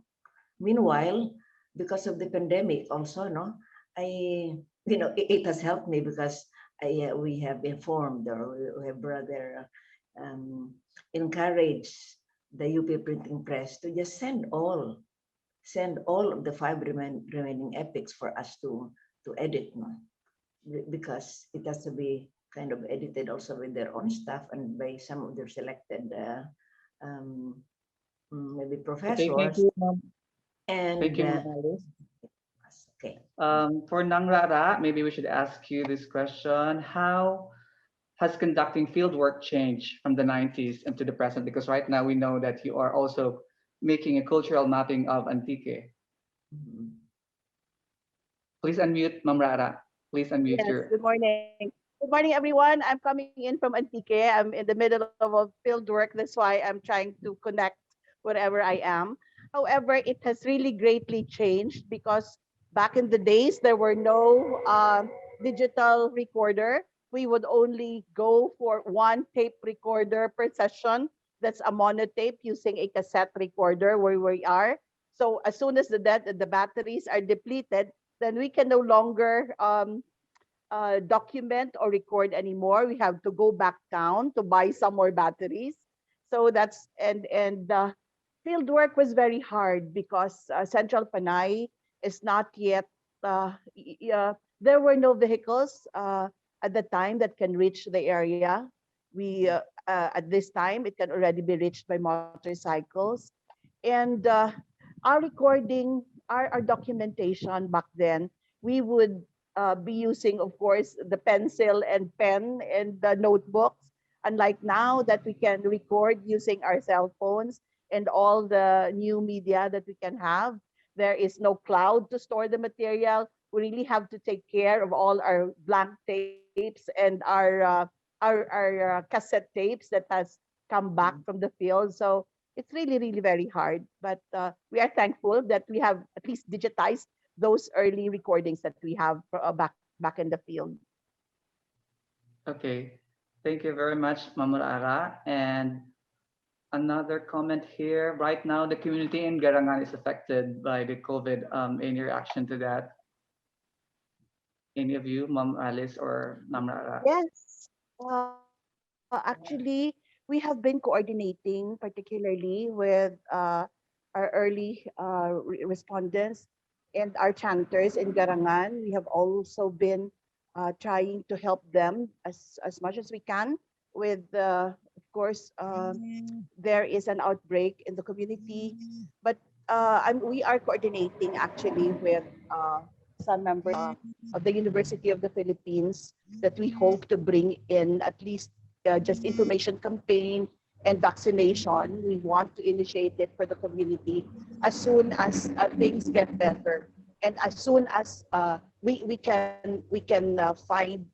Meanwhile, because of the pandemic, also, no, it has helped me because we have informed, or we have rather encouraged the UP Printing Press to just send all of the 5 remaining epics for us to edit, no? Because it has to be kind of edited also with their own staff and by some of their selected maybe professors. Okay, thank you, and thank you, Alice. Okay. For Nang Rara, maybe we should ask you this question. How has conducting fieldwork changed from the 90s into the present? Because right now we know that you are also making a cultural mapping of Antique. Please unmute, Ma'am Rara. Please unmute your. Good morning. Good morning, everyone. I'm coming in from Antique. I'm in the middle of a field work. That's why I'm trying to connect wherever I am. However, it has really greatly changed because back in the days, there were no digital recorder. We would only go for one tape recorder per session. That's a monotape using a cassette recorder where we are. So as soon as the batteries are depleted, then we can no longer document or record anymore. We have to go back down to buy some more batteries. So that's and field work was very hard because Central Panay is not yet. There were no vehicles at the time that can reach the area. We at this time it can already be reached by motorcycles, and our recording, our documentation back then, we would be using, of course, the pencil and pen and the notebooks. Unlike now that we can record using our cell phones and all the new media that we can have, there is no cloud to store the material. We really have to take care of all our blank tapes and our cassette tapes that has come back from the field. So it's really, really very hard. But we are thankful that we have at least digitized those early recordings that we have back in the field. Okay, thank you very much, Mamurara. And another comment here. Right now, the community in Garangan is affected by the COVID. Any reaction to that? Any of you, Ma'am Alice or Mamurara? Yes. Actually, we have been coordinating, particularly with our early respondents and our chanters in Garangan. We have also been trying to help them as much as we can with, of course, there is an outbreak in the community, but we are coordinating actually with some members of the University of the Philippines that we hope to bring in at least just information campaign and vaccination. We want to initiate it for the community as soon as things get better, and as soon as we can find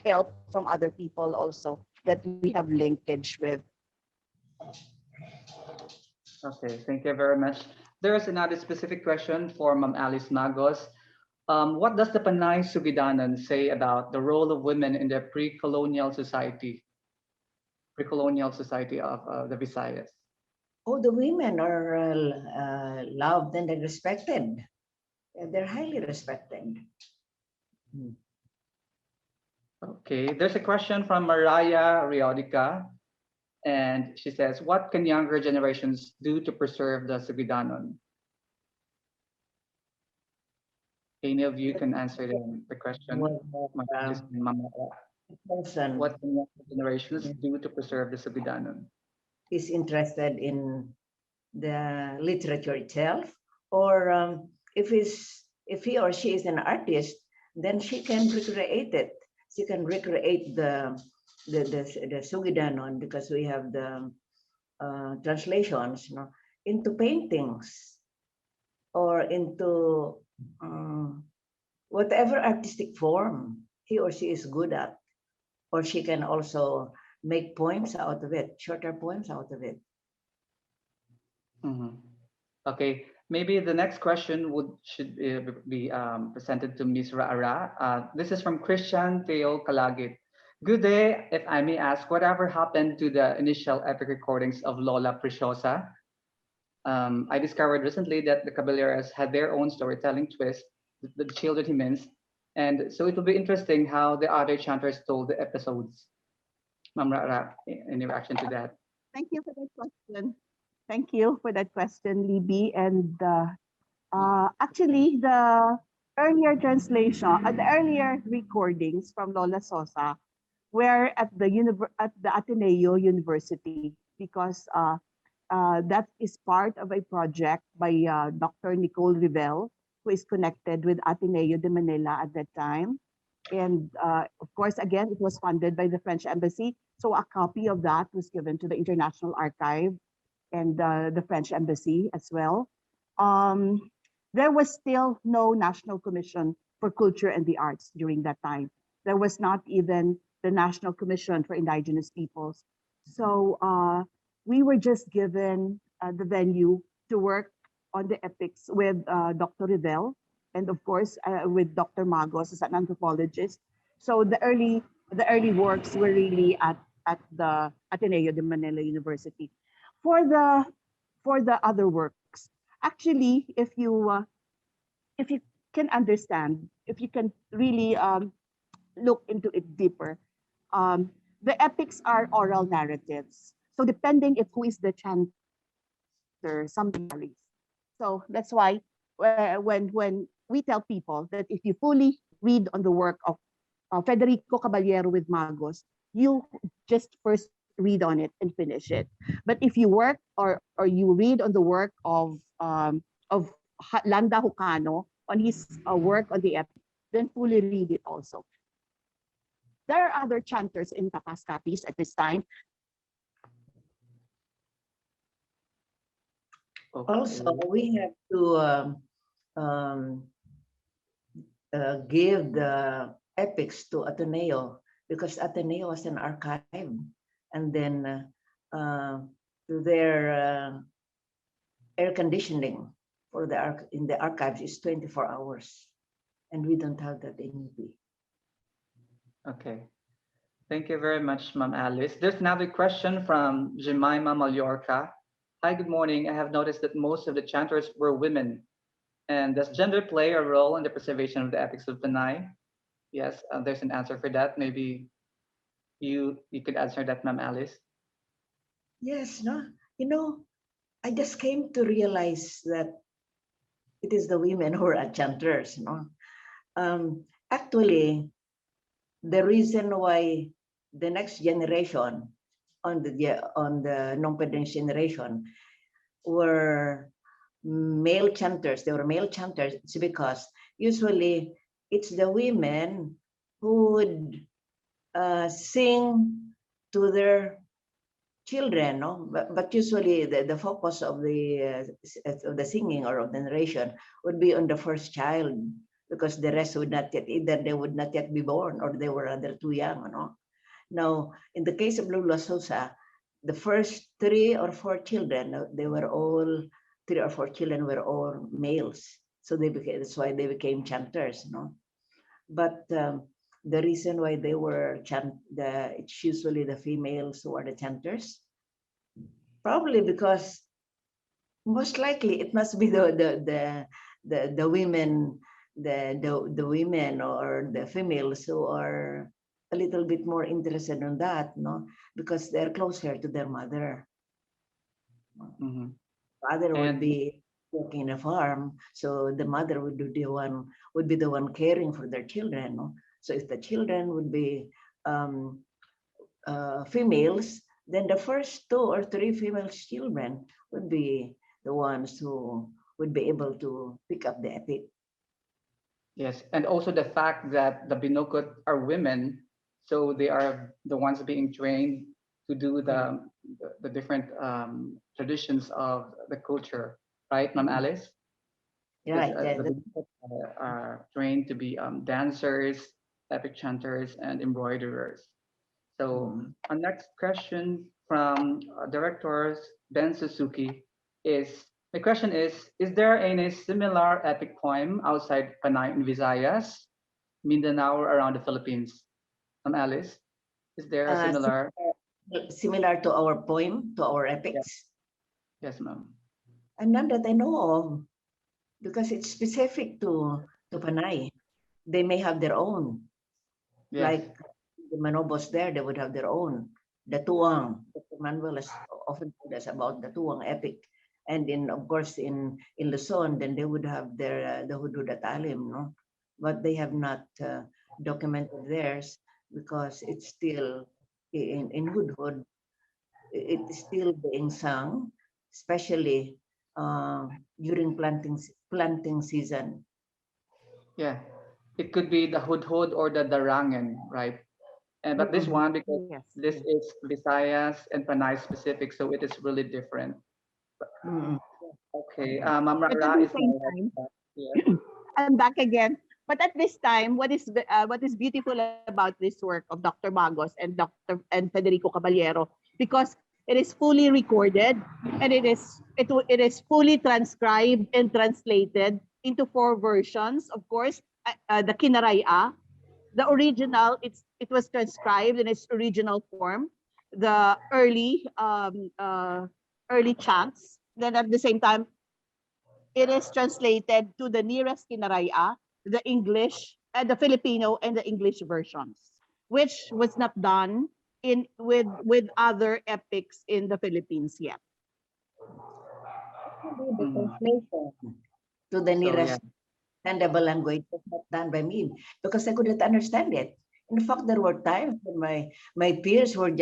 help from other people also that we have linkage with. Okay, thank you very much. There is another specific question for Ma'am Alice Magos. What does the Panay Sugidanon say about the role of women in the pre-colonial society of the Visayas? Oh, the women are loved and respected. They're highly respected. Okay, there's a question from Mariah Riodica, and she says, what can younger generations do to preserve the Sugidanon? Any of you can answer the question. What can younger generations do to preserve the Sugidanon? Is interested in the literature itself, or if he or she is an artist, then she can recreate it. She can recreate the Sugidanon, because we have the translations, into paintings or into whatever artistic form he or she is good at, or she can also make poems out of it, shorter poems out of it. Okay, maybe the next question should be presented to Ms. Raara. This is from Christian Theo Kalagit. Good day. If I may ask, whatever happened to the initial epic recordings of Lola Preciosa? I discovered recently that the Caballeros had their own storytelling twist, the children he means, and so it will be interesting how the other chanters told the episodes. Ma'am Raara, any reaction to that? Thank you for that question. Thank you for that question, Libby. And actually, the earlier recordings from Lola Sosa were at the Ateneo University, because that is part of a project by Dr. Nicole Rivel, who is connected with Ateneo de Manila at that time. And of course, again, it was funded by the French Embassy. So a copy of that was given to the International Archive and the French Embassy as well. There was still no National Commission for Culture and the Arts during that time. There was not even the National Commission for Indigenous Peoples. So we were just given the venue to work on the epics with Dr. Rivel, and of course with Dr. Magos as an anthropologist. So the early works were really at the Ateneo de Manila University. For the other works, actually, if you can understand, if you can really look into it deeper, the epics are oral narratives. So depending if who is the chanter, something varies. So that's why when we tell people that if you fully read on the work of Federico Caballero with Magos, you just first read on it and finish it. But if you work or you read on the work of Landa Hucano on his work on the epic, then fully read it also. There are other chanters in Tapascatis at this time. Okay. Also, we have to give the epics to Ateneo, because Ateneo was an archive, and then to their air conditioning for in the archives is 24 hours, and we don't have that in UP. Okay. Thank you very much, Ma'am Alice. There's another question from Jemima Mallorca. Hi, good morning. I have noticed that most of the chanters were women. And does gender play a role in the preservation of the epics of Panay? Yes, there's an answer for that. Maybe you could answer that, Ma'am Alice. Yes, no, I just came to realize that it is the women who are chanters. Actually, the reason why the next generation on the non-pedant generation were male chanters. They were male chanters. It's because usually it's the women who would sing to their children, no? But usually the focus of the singing or of the narration would be on the first child, because the rest would not yet, either they would not yet be born or they were rather too young, no? Now, in the case of Lula Sosa, the first 3 or 4 children, they were all 3 or 4 children were all males, so that's why they became chanters, no? But the reason why they were it's usually the females who are the chanters, probably because most likely it must be the women, the women or the females who are a little bit more interested in that, no, because they're closer to their mother. Mm-hmm. Father would be working in a farm, so the mother would be the one caring for their children, no? So if the children would be females, then the first 2 or 3 female children would be the ones who would be able to pick up the epic. Yes, and also the fact that the Binukot are women, so they are the ones being trained to do the different traditions of the culture, right, Ma'am Alice? Right. The Binukot are trained to be dancers, epic chanters, and embroiderers. So our next question from Director Ben Suzuki is, the question is there any similar epic poem outside Panay in Visayas, Mindanao, or around the Philippines? Alice, is there a similar? Similar to our poem, to our epics? Yes, ma'am. And none that I know of, because it's specific to Panay. They may have their own. Yes. Like the Manobos there, they would have their own. The Tuwang, Dr. Manuel has often told us about the Tuwang epic. And of course, in Luzon, then they would have their the Hudud at Alim, no? But they have not documented theirs because it's still in Hudud. It is still being sung, especially during planting season. Yeah, it could be the Hudhud or the Darangen, right? And but this one, because this is Visayas and Panay specific, so it is really different. Okay, Ma'am Ra is I'm back again. But at this time, what is beautiful about this work of Dr. Magos and Federico Caballero, because it is fully recorded and it is fully transcribed and translated into 4 versions. Of course, the Kinaraya, the original, it was transcribed in its original form, the early chants. Then at the same time, it is translated to the nearest Kinaraya, the English, and the Filipino and the English versions, which was not done with other epics in the Philippines yet. The translation to the nearest understandable language was not done by me because I couldn't understand it. In fact, there were times when my peers would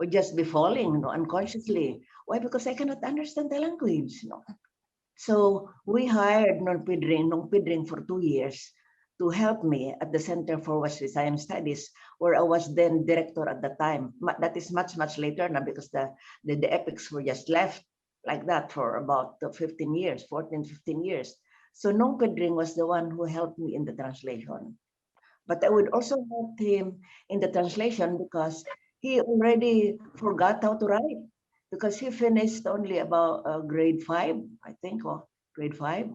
just be falling, unconsciously. Why? Because I cannot understand the language. So we hired Nong Pidring for 2 years to help me at the Center for West Visayan Studies, where I was then director at the time. That is much, much later now because the epics were just left like that for about 15 years, 14, 15 years. So Nong Pidring was the one who helped me in the translation. But I would also help him in the translation because he already forgot how to write because he finished only about grade 5, I think, or grade 5.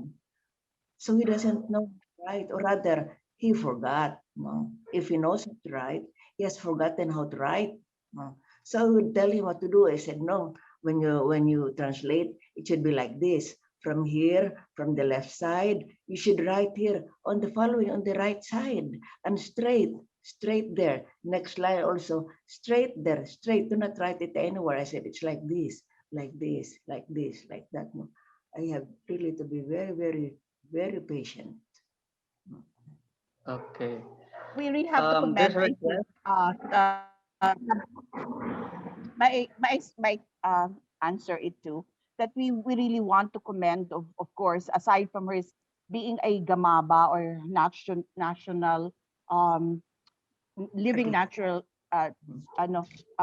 So he doesn't know how to write, or rather, he forgot. No? If he knows how to write, he has forgotten how to write. No? So I would tell him what to do. I said, no, when you translate, it should be like this. From here, from the left side, you should write here on the following, on the right side, and straight there. Next line also, straight there, straight. Do not write it anywhere. I said, it's like this, like this, like this, like that. No? I have really to be very, very patient. Okay. We really have to There's commend, a I think, request. my answer it too, that we really want to commend, of course, aside from her being a gamaba or national um living natural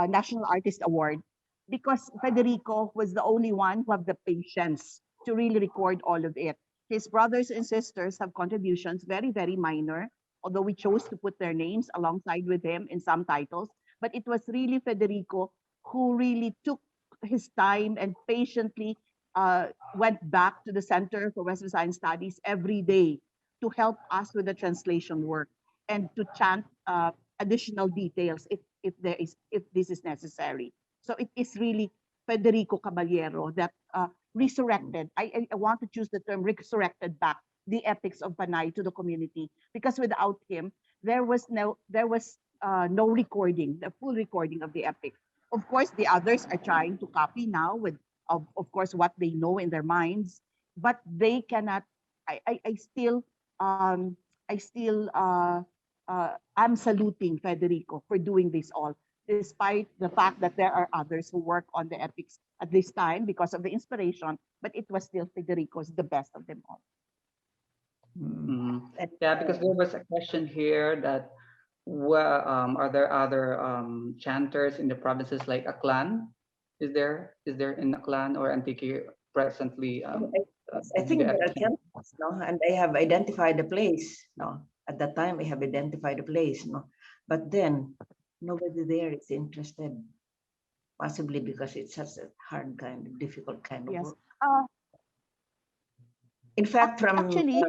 national artist award, because Federico was the only one who have the patience to really record all of it. His brothers and sisters have contributions, very minor, although we chose to put their names alongside with him in some titles. But it was really Federico who really took his time and patiently went back to the Center for Western Science Studies every day to help us with the translation work and to chant additional details if this is necessary. So it is really Federico Caballero that resurrected. I want to choose the term resurrected back the epics of Panay to the community, because without him there was no recording, the full recording of the epic. Of course, the others are trying to copy now with of course what they know in their minds, but they cannot. I still I'm saluting Federico for doing this all, despite the fact that there are others who work on the epics at this time because of the inspiration, but it was still Federico's the best of them all. Yeah, because there was a question here that are there other chanters in the provinces like Aklan? Is there in Aklan or Antique presently? I think there are campus, no, and I have identified the place. No, at that time I have identified the place. No, but then nobody there is interested. Possibly because it's such a hard kind of difficult kind of Yes. work. In fact, from Actually,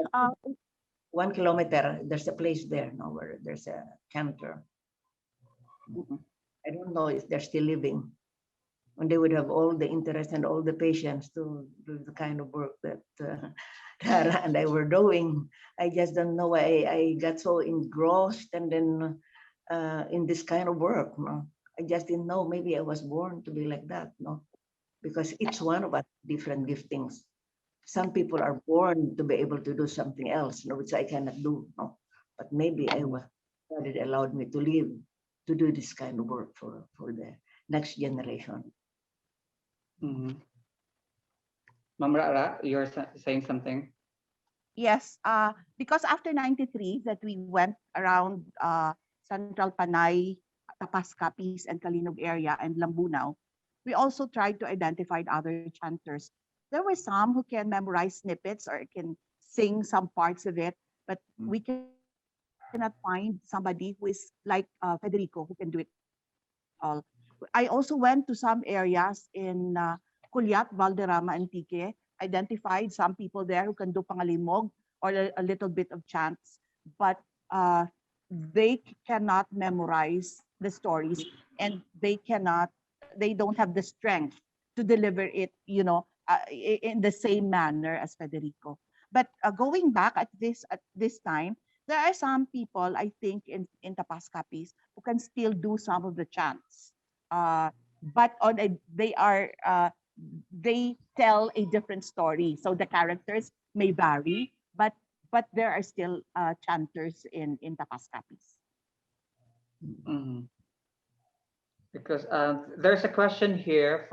1 kilometer, there's a place there, no, where there's a cantor. I don't know if they're still living. And they would have all the interest and all the patience to do the kind of work that Tara and I were doing. I just don't know why I got so engrossed and then in this kind of work. No? I just didn't know. Maybe I was born to be like that. No, because each one of us different giftings. Some people are born to be able to do something else, no, which I cannot do. No? But maybe I was, God had allowed me to live to do this kind of work for the next generation. Ma'am Rara, you're saying something? yes, because after 93 that we went around Central Panay, Tapas Capiz, and Kalinog area and Lambunao, we also tried to identify other chanters. There were some who can memorize snippets or can sing some parts of it, but we cannot find somebody who is like Federico who can do it all. I also went to some areas in Culiat, Valderrama, Antique, identified some people there who can do pangalimog or a little bit of chants, but they cannot memorize the stories, and they don't have the strength to deliver it, in the same manner as Federico. But going back at this time, there are some people, I think, in Tapas Capiz who can still do some of the chants. But they tell a different story. So the characters may vary, but there are still chanters in Tapas Capiz. Because there's a question here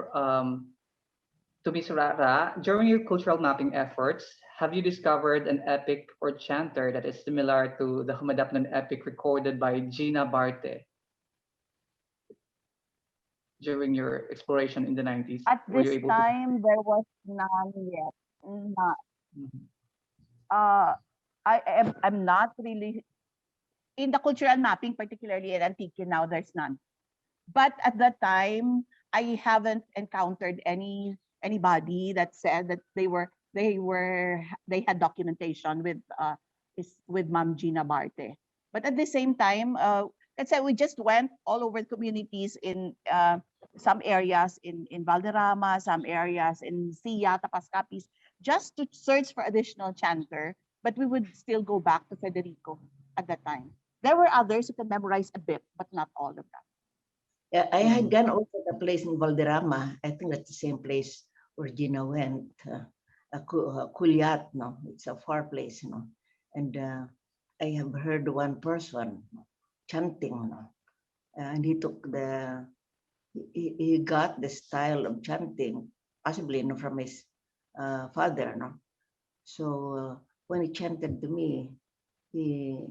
to Ms. Rara. During your cultural mapping efforts, have you discovered an epic or chanter that is similar to the Humadapnon epic recorded by Gina Barte during your exploration in the 90s? At this time, there was none yet. I'm not really in the cultural mapping, particularly in Antique now. There's none. But at that time, I haven't encountered anybody that said that they had documentation with Ma'am Gina Barte. But at the same time, let's say we just went all over communities in some areas in Valderrama, some areas in Sia, Tapascapis, just to search for additional chanter. But we would still go back to Federico at that time. There were others who could memorize a bit, but not all of them. Yeah, I had gone also the place in Valderrama. I think that's the same place where Gina went. Kulyat, no, it's a far place, you know. And I have heard one person chanting, no, and he got the style of chanting, possibly, you know, from his father, no. So when he chanted to me, he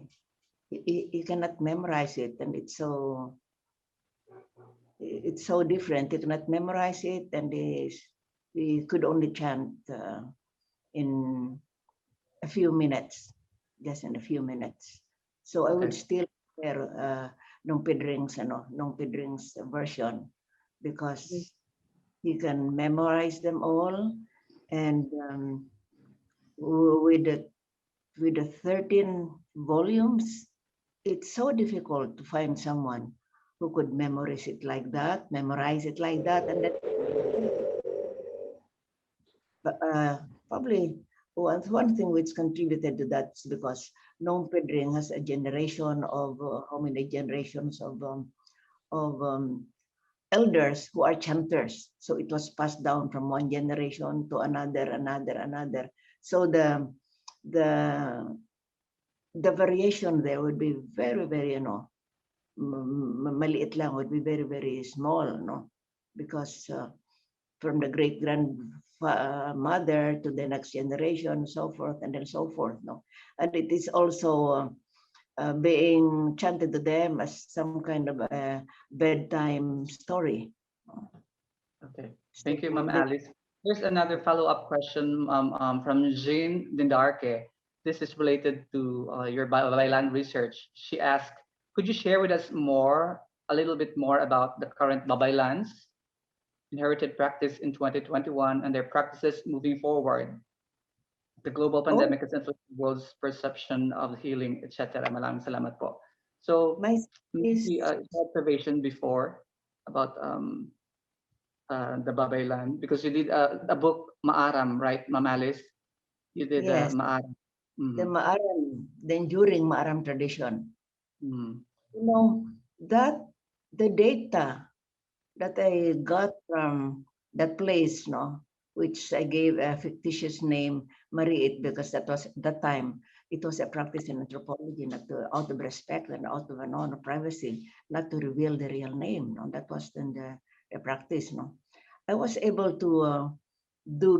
cannot memorize it, and it's so different. He cannot memorize it, and he could only chant in a few minutes, just in a few minutes. So I would still share Nung Pedring's, Nung Pedring's version, because he can memorize them all, and with the 13 volumes, it's so difficult to find someone who could memorize it like that, and then probably one thing which contributed to that is because Nong Pedring has a generation of how many generations of elders who are chanters. So it was passed down from one generation to another. So the variation there would be very, very, you know, maliit lang, would be very, very small, no? Because from the great grandmother to the next generation, so forth, and then so forth, no? And it is also being chanted to them as some kind of a bedtime story. Okay, thank you, Ma'am Alice. Here's another follow-up question from Jean Dindarke. This is related to your Babaylan research. She asked, could you share with us a little bit more about the current Babaylans inherited practice in 2021 and their practices moving forward? The global pandemic has influenced the world's perception of healing, etc. Maraming salamat po. So, maybe observation before about the Babaylan, because you did a book, Maaram, right, Ma'am Alice? You did Yes. Maaram. The Maaram, the enduring Maaram tradition. You know, that the data that I got from that place, no, which I gave a fictitious name, Mariit, because that was at that time, it was a practice in anthropology, not to, out of respect and out of no privacy, not to reveal the real name. No, that was then the practice. No, I was able to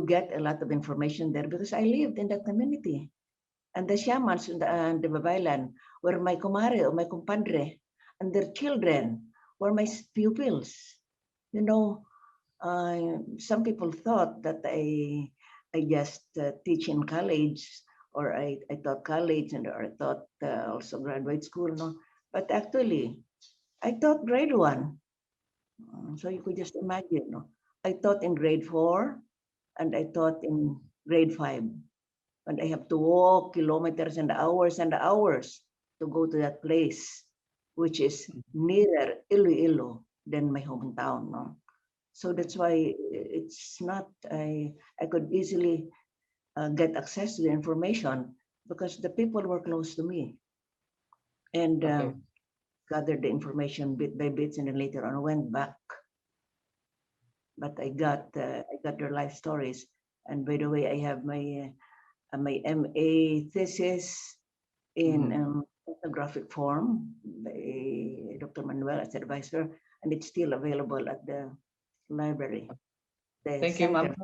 get a lot of information there because I lived in that community. And the shamans and the Babaylan were my kumare or my kumpadre, and their children were my pupils. You know, some people thought that I just teach in college, or I taught college, or I taught also graduate school. No, but actually, I taught grade 1. So you could just imagine. No, I taught in grade 4, and I taught in grade 5. And I have to walk kilometers and hours to go to that place, which is nearer Iloilo than my hometown. No? So that's why it's not, I could easily get access to the information because the people were close to me, and gathered the information bit by bit, and then later on went back. But I got their life stories. And by the way, I have my MA thesis in ethnographic form by Dr. Manuel as advisor, and it's still available at the library. Thank you, Ma'am.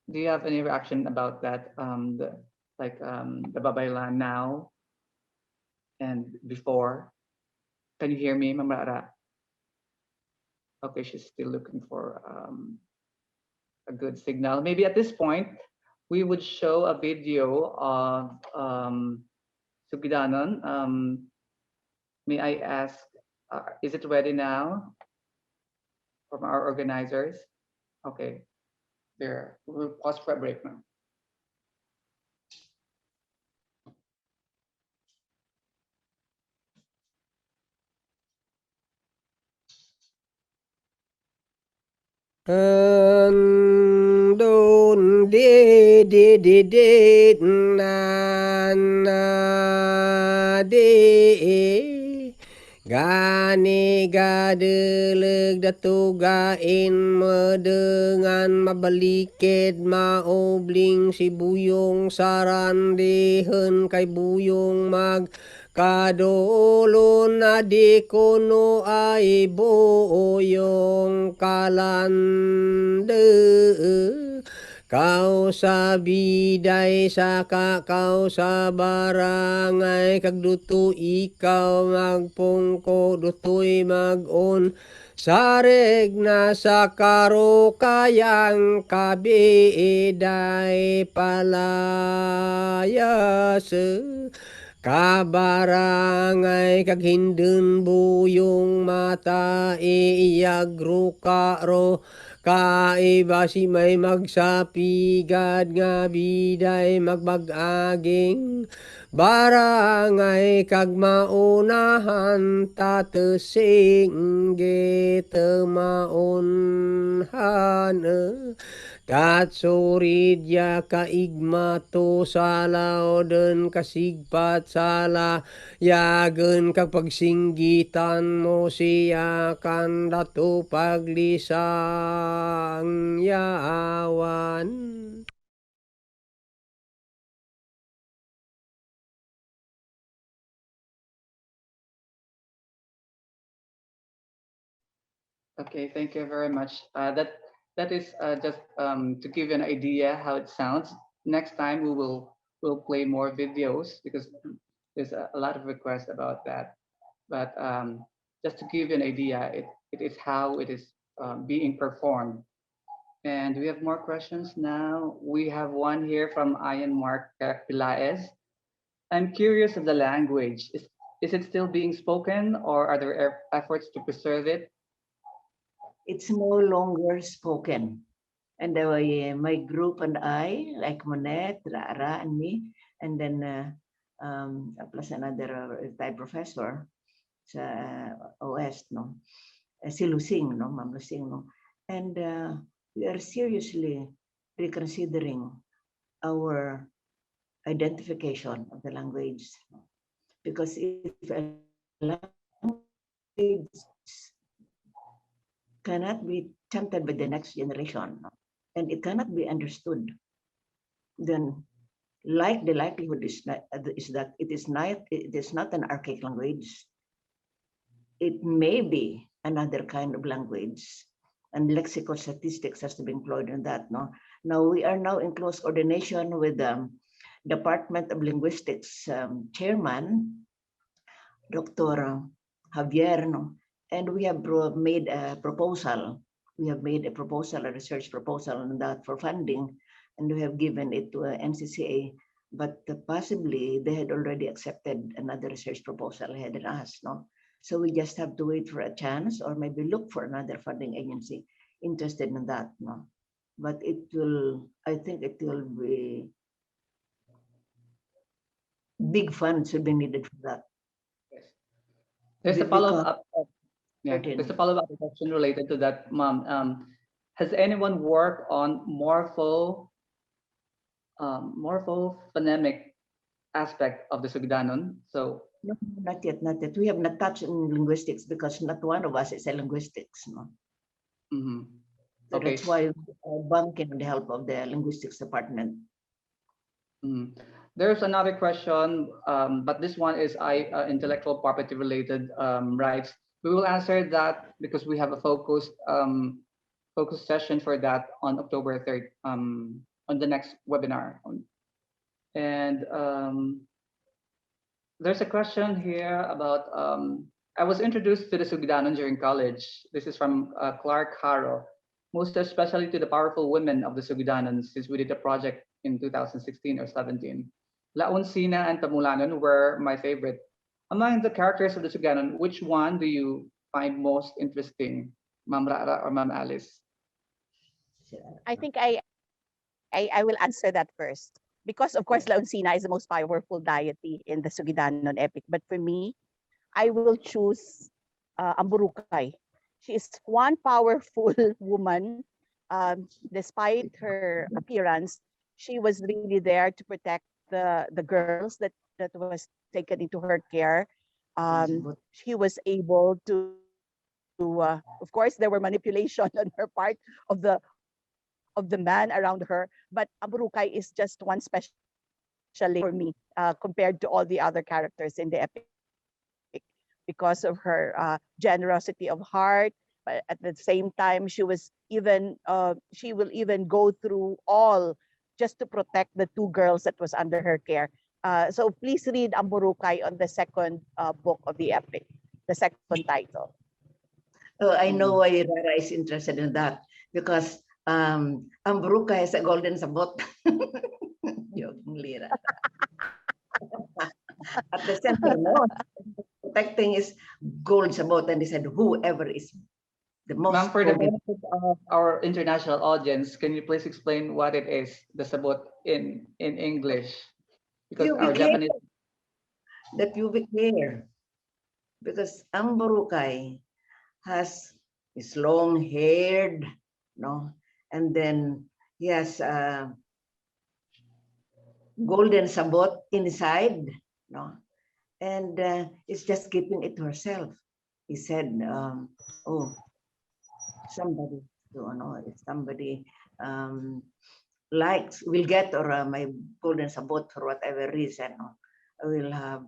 Do you have any reaction about that? The Babaylan now and before? Can you hear me, Ma'am Rara? Okay, she's still looking for a good signal. Maybe at this point, we would show a video of Sugidanon. May I ask Is it ready now from our organizers? Okay, there. We'll pause for a break now. Dun di na di gani gadeleg datugain medengan mabalikid maobling si buyong saran dihen kay buyong mag kadulon na di kuno ay buyong kalande kau sa biday saka kau sa barangay kagduto ikaw magpungko dutoy mag-on sareg na sa karo kayang kabiday palayas kabarangay kag hindun buyong mata iyagro karo kaiba si may magsapigad nga biday magbag-aging barangay kag maunahan tatesing getemaunhan Tatsuridya kaigmato salaoden kasigpat sala yagen kapagsinggitan mo siya kan datu paglisang yawan. Okay, thank you very much. That is just to give you an idea how it sounds. Next time we'll play more videos because there's a lot of requests about that. But just to give you an idea, it is how it is being performed. And we have more questions now. We have one here from Ian Mark Pilaes. I'm curious of the language. Is it still being spoken or are there efforts to preserve it? It's no longer spoken. And my group and I, like Monet, Rara, and me, and then plus another retired professor sa OS, no? Si Lusing, no? Ma'am Lusing, no? And we are seriously reconsidering our identification of the language. Because if a language cannot be chanted by the next generation and it cannot be understood, then the likelihood is that it is not an archaic language. It may be another kind of language, and lexical statistics has to be employed in that. No, now we are now in close coordination with the Department of Linguistics chairman, Dr. Javier, no? And we have made a proposal. We have made a proposal, a research proposal on that for funding, and we have given it to NCCA. But possibly they had already accepted another research proposal ahead of us, no? So we just have to wait for a chance, or maybe look for another funding agency interested in that, no? But it will, I think it will be big funds will be needed for that. Yes. There's a follow-up. Yeah, there's a follow-up question related to that, Mom. Has anyone worked on morphophonemic aspect of the Sugidanon? So no, not yet, not yet. We have not touched in linguistics because not one of us is a linguistics, no. Mm-hmm. So okay. That's why banking with the help of the linguistics department. Mm-hmm. There's another question, but this one is intellectual property related rights. We will answer that because we have a focused session for that on October 3rd on the next webinar. And there's a question here about I was introduced to the Sugidanon during college. This is from Clark Haro, most especially to the powerful women of the Sugidanon since we did a project in 2016 or 17. La Uncina and Tamulanon were my favorite. Among the characters of the Sugidanon, which one do you find most interesting, Ma'am Rara or Ma'am Alice? I think I will answer that first. Because of course, Launcina is the most powerful deity in the Sugidanon epic. But for me, I will choose Amburukay. She is one powerful woman. Despite her appearance, she was really there to protect the girls that was taken into her care. She was able to of course, there were manipulation on her part of the man around her, but Amburukay is just one special lady for me compared to all the other characters in the epic because of her generosity of heart. But at the same time, she will even go through all just to protect the two girls that was under her care. So please read Amburukay on the second book of the epic, the second title. Oh, I know why Rara is interested in that, because Ambruca has a golden sabot. Joking, Lira. At the center, no, protecting is gold sabot, and they said whoever is the most. Ma'am, for the benefit of our international audience, can you please explain what it is, the sabot in English? Because our Japanese. The pubic hair, because Amburukay is long haired, no, and then he has golden sabot inside, no, and it's just keeping it to herself. He said, "Oh, somebody, if somebody likes, will get or my golden sabot for whatever reason, no, I will have.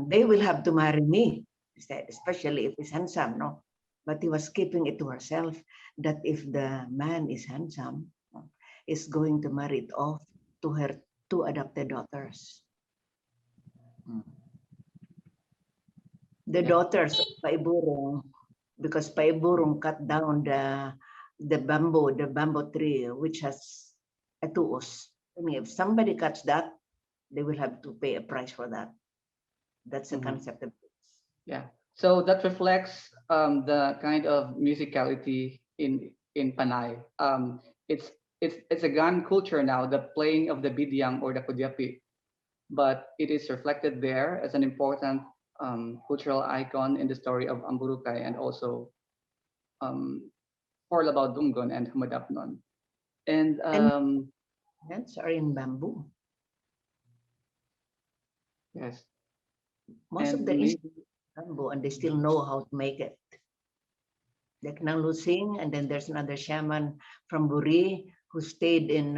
They will have to marry me." Especially if he's handsome, no. But he was keeping it to herself that if the man is handsome, is going to marry it off to her two adopted daughters. The daughters of Paiburong, because Paiburong cut down the bamboo tree, which has a tuos. I mean, if somebody cuts that, they will have to pay a price for that. That's the concept of it. Yeah, so that reflects the kind of musicality in Panay. It's a gun culture now, the playing of the bidyang or the kudyapi, but it is reflected there as an important cultural icon in the story of Amburukay and also Porlabao Dungon and Humadapnon. And hands are in bamboo. Yes, most of the bamboo, and they still know how to make it. Like Nang Lusing, and then there's another shaman from Buri who stayed in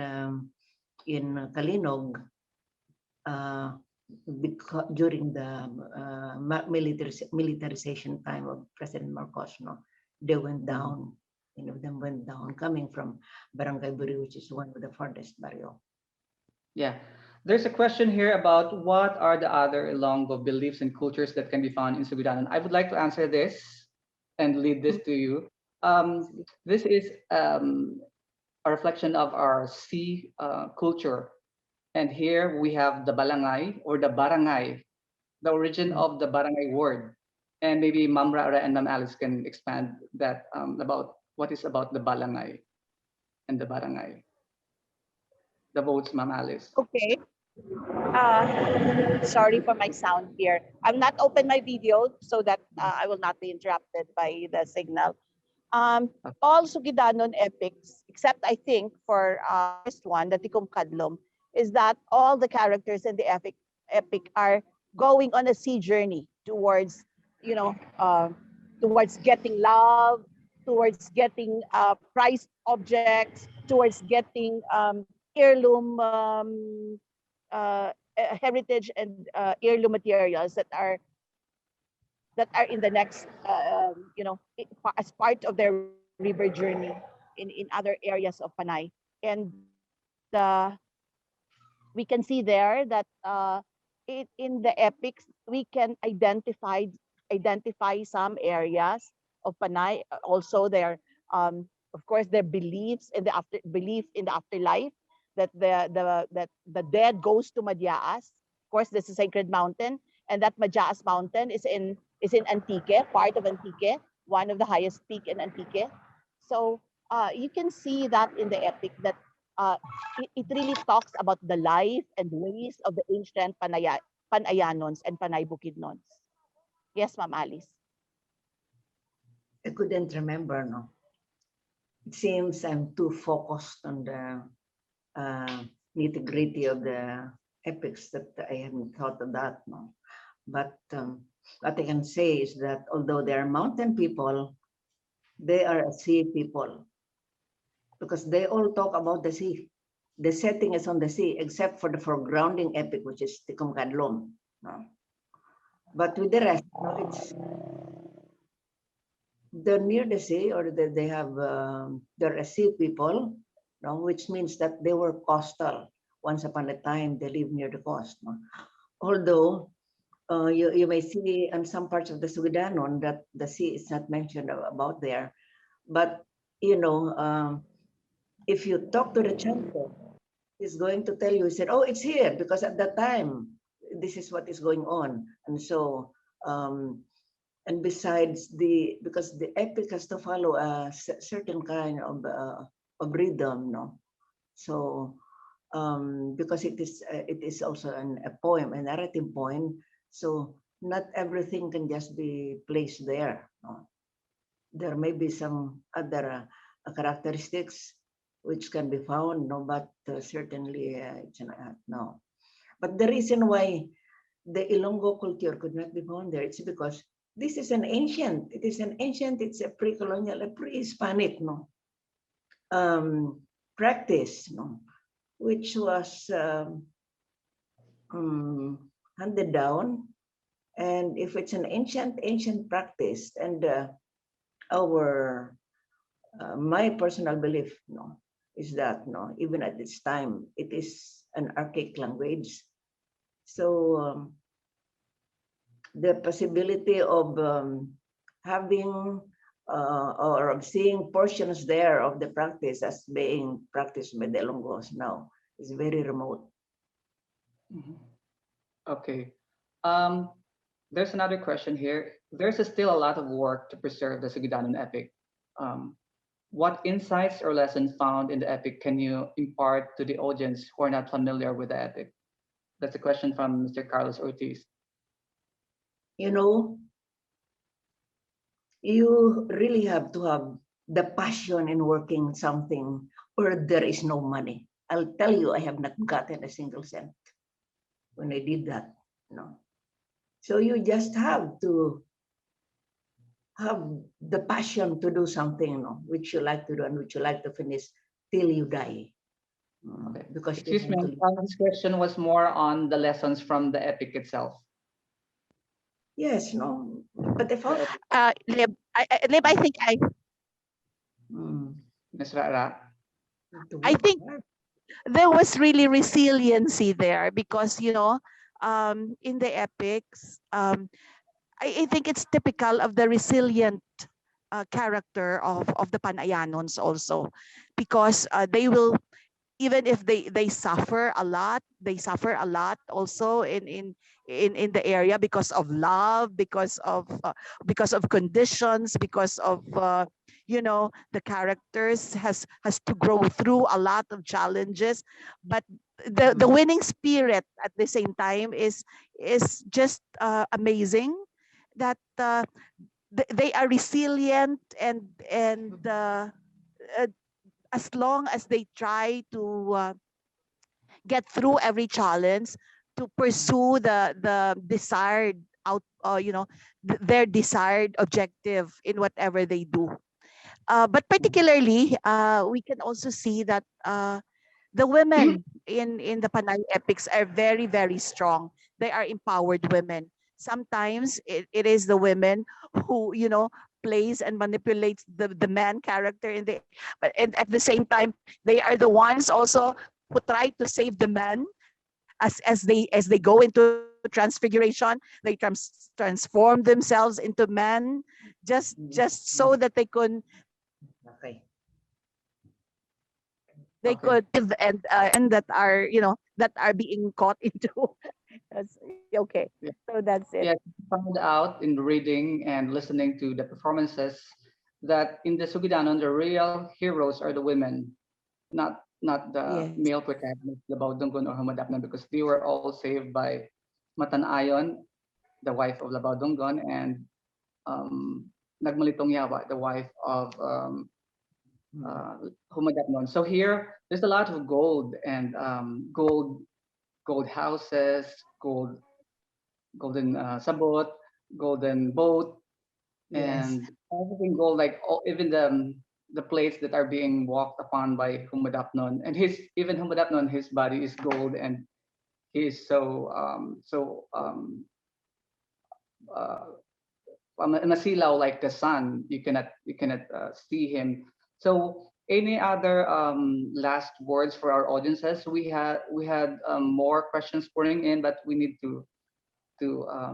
Kalinog during the militarization time of President Marcos. No, they went down. Many of them went down, coming from Barangay Buri, which is one of the farthest barrio. Yeah. There's a question here about what are the other Ilonggo beliefs and cultures that can be found in Sugidanon. I would like to answer this and lead this to you. This is a reflection of our sea culture. And here we have the balangay or the barangay, the origin of the barangay word. And maybe Ma'am Rara and Ma'am Alice can expand that about what is about the balangay and the barangay. The votes, Ma'am Alice. Okay. Sorry for my sound here. I've not opened my video so that I will not be interrupted by the signal. All Sugidanon epics, except I think for first one, the Tikum Kadlom, is that all the characters in the epic are going on a sea journey towards, towards getting love, towards getting prized objects, towards getting heirloom heritage and heirloom materials that are in the next, as part of their river journey in other areas of Panay. And we can see there that in the epics, we can identify some areas of Panay. Also, of course, their beliefs in the afterlife, that the dead goes to Madiaas. Of course, this is a sacred mountain, And that Majaas Mountain is in Antique, part of Antique, one of the highest peak in Antique. So you can see that in the epic that it really talks about the life and ways of the ancient Panayanons and Panay Bukidnons. Yes, Ma'am Alice. I couldn't remember, no. It seems I'm too focused on the nitty-gritty of the epics that I haven't thought of that, no. But what I can say is that although they are mountain people, they are a sea people because they all talk about the sea. The setting is on the sea, except for the foregrounding epic, which is Tikum Kadlom. No? But with the rest, no, it's they're near the sea, or they have they're a sea people, no, which means that they were coastal. Once upon a time, they lived near the coast. No? Although you may see in some parts of the Sugidanon that the sea is not mentioned about there, but you know, if you talk to the chanter, he's going to tell you. He said, "Oh, it's here because at that time this is what is going on," and so. And besides because the epic has to follow a certain kind of rhythm, no. So because it is also a poem, a narrative poem. So not everything can just be placed there. No? There may be some other characteristics which can be found, no, but certainly it's not, no. But the reason why the Ilonggo culture could not be found there, it's because this is an ancient, it's a pre-colonial, a pre-Hispanic, no, practice, no, which was handed down. And if it's an ancient practice, and my personal belief, no, is that, no, even at this time, it is an archaic language. So the possibility of having or of seeing portions there of the practice as being practiced by the Ilonggos now is very remote. Okay. There's another question here. There's still a lot of work to preserve the Sugidanon epic. What insights or lessons found in the epic can you impart to the audience who are not familiar with the epic? That's a question from Mr. Carlos Ortiz. You know, you really have to have the passion in working something, or there is no money. I'll tell you, I have not gotten a single cent when I did that. No. So you just have to have the passion to do something, no, which you like to do and which you like to finish till you die. Okay. Because excuse me, this question was more on the lessons from the epic itself. Yes, no, but if Lib, I think Ms. Rara? I think there was really resiliency there because, you know, in the epics, I think it's typical of the resilient character of the Panayanons also, because they will, even if they suffer a lot, also in the area because of love, because of conditions, because of you know, the characters has to grow through a lot of challenges, but the winning spirit at the same time is just amazing, that they are resilient, and as long as they try to get through every challenge, to pursue the desired you know, their desired objective in whatever they do. But particularly, we can also see that the women in the Panay epics are very, very strong. They are empowered women. Sometimes it is the women who, you know, plays and manipulates the man character but at the same time, they are the ones also who try to save the man as they go into transfiguration. They transform themselves into men just so that they could and that are, you know, that are being caught into That's okay. Yeah. So that's it. Yeah, found out in reading and listening to the performances that in the Sugidanon, the real heroes are the women, not the Yes. male protagonists, the Baudungon or Humadaknan, because they were all saved by Matanayon, the wife of Labaudungon, and Nagmalitong Yawa, the wife of Humadaknon. So here, there's a lot of gold and gold houses, golden sabot, golden boat, Yes. and everything gold, like all, even the plates that are being walked upon by Humadapnon, and his even Humadapnon, his body is gold, and he is uh, masilaw like the sun. You cannot see him. So any other last words for our audiences? We had more questions pouring in, but we need to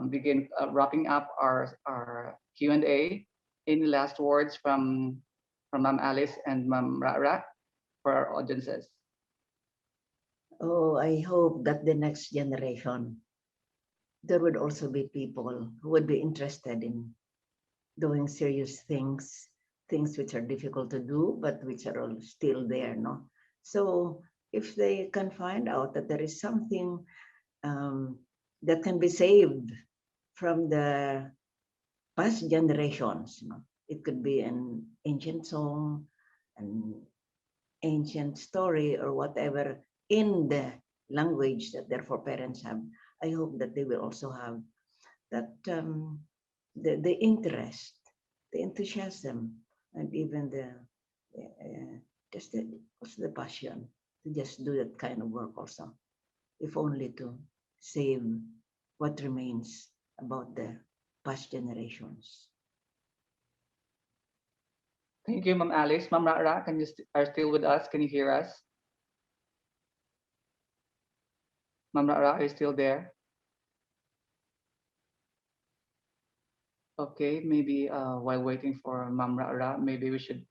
begin wrapping up our Q&A. Any last words from Ma'am Alice and Ma'am Rara for our audiences? Oh, I hope that the next generation, there would also be people who would be interested in doing serious things, things which are difficult to do, but which are all still there, no? So if they can find out that there is something that can be saved from the past generations, you know, it could be an ancient song, an ancient story, or whatever in the language that their foreparents have. I hope that they will also have that the interest, the enthusiasm, and even the just also the passion to just do that kind of work also, if only to save what remains about the past generations. Thank you, Ma'am Alice. Ma'am Rara, are still with us? Can you hear us? Ma'am Rara, are you still there? Okay, maybe while waiting for Ma'am Rara, maybe we should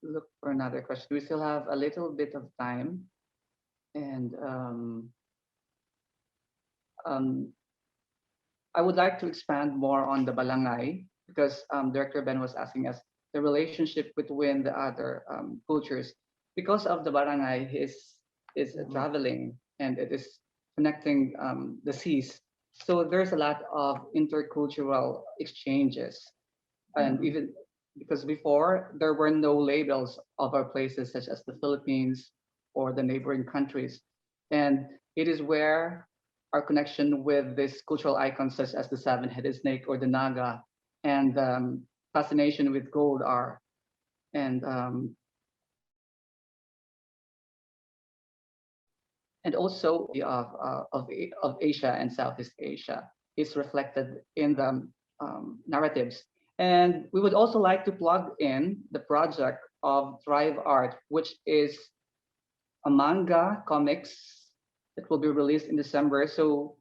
look for another question. We still have a little bit of time, and um, I would like to expand more on the Balangay because Director Ben was asking us the relationship between the other cultures. Because of the barangay is traveling and it is connecting the seas. So there's a lot of intercultural exchanges, and even because before there were no labels of our places such as the Philippines or the neighboring countries, and it is where our connection with these cultural icons such as the seven-headed snake or the naga and fascination with gold are, and also of Asia and Southeast Asia is reflected in the narratives. And we would also like to plug in the project of ThriveArt, which is a manga comics that will be released in December. So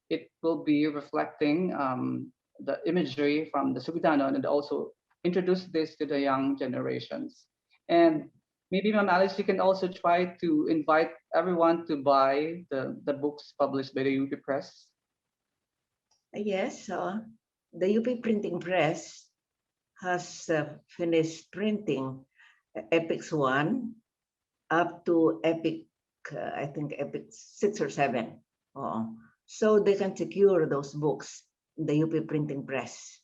it will be reflecting the imagery from the Sugidanon and also introduce this to the young generations. And maybe, Ma'am Alice, you can also try to invite everyone to buy the books published by the UP Press. Yes, the UP Printing Press has finished printing Epics 1 up to Epic, I think Epic 6 or 7. So they can secure those books in the UP Printing Press.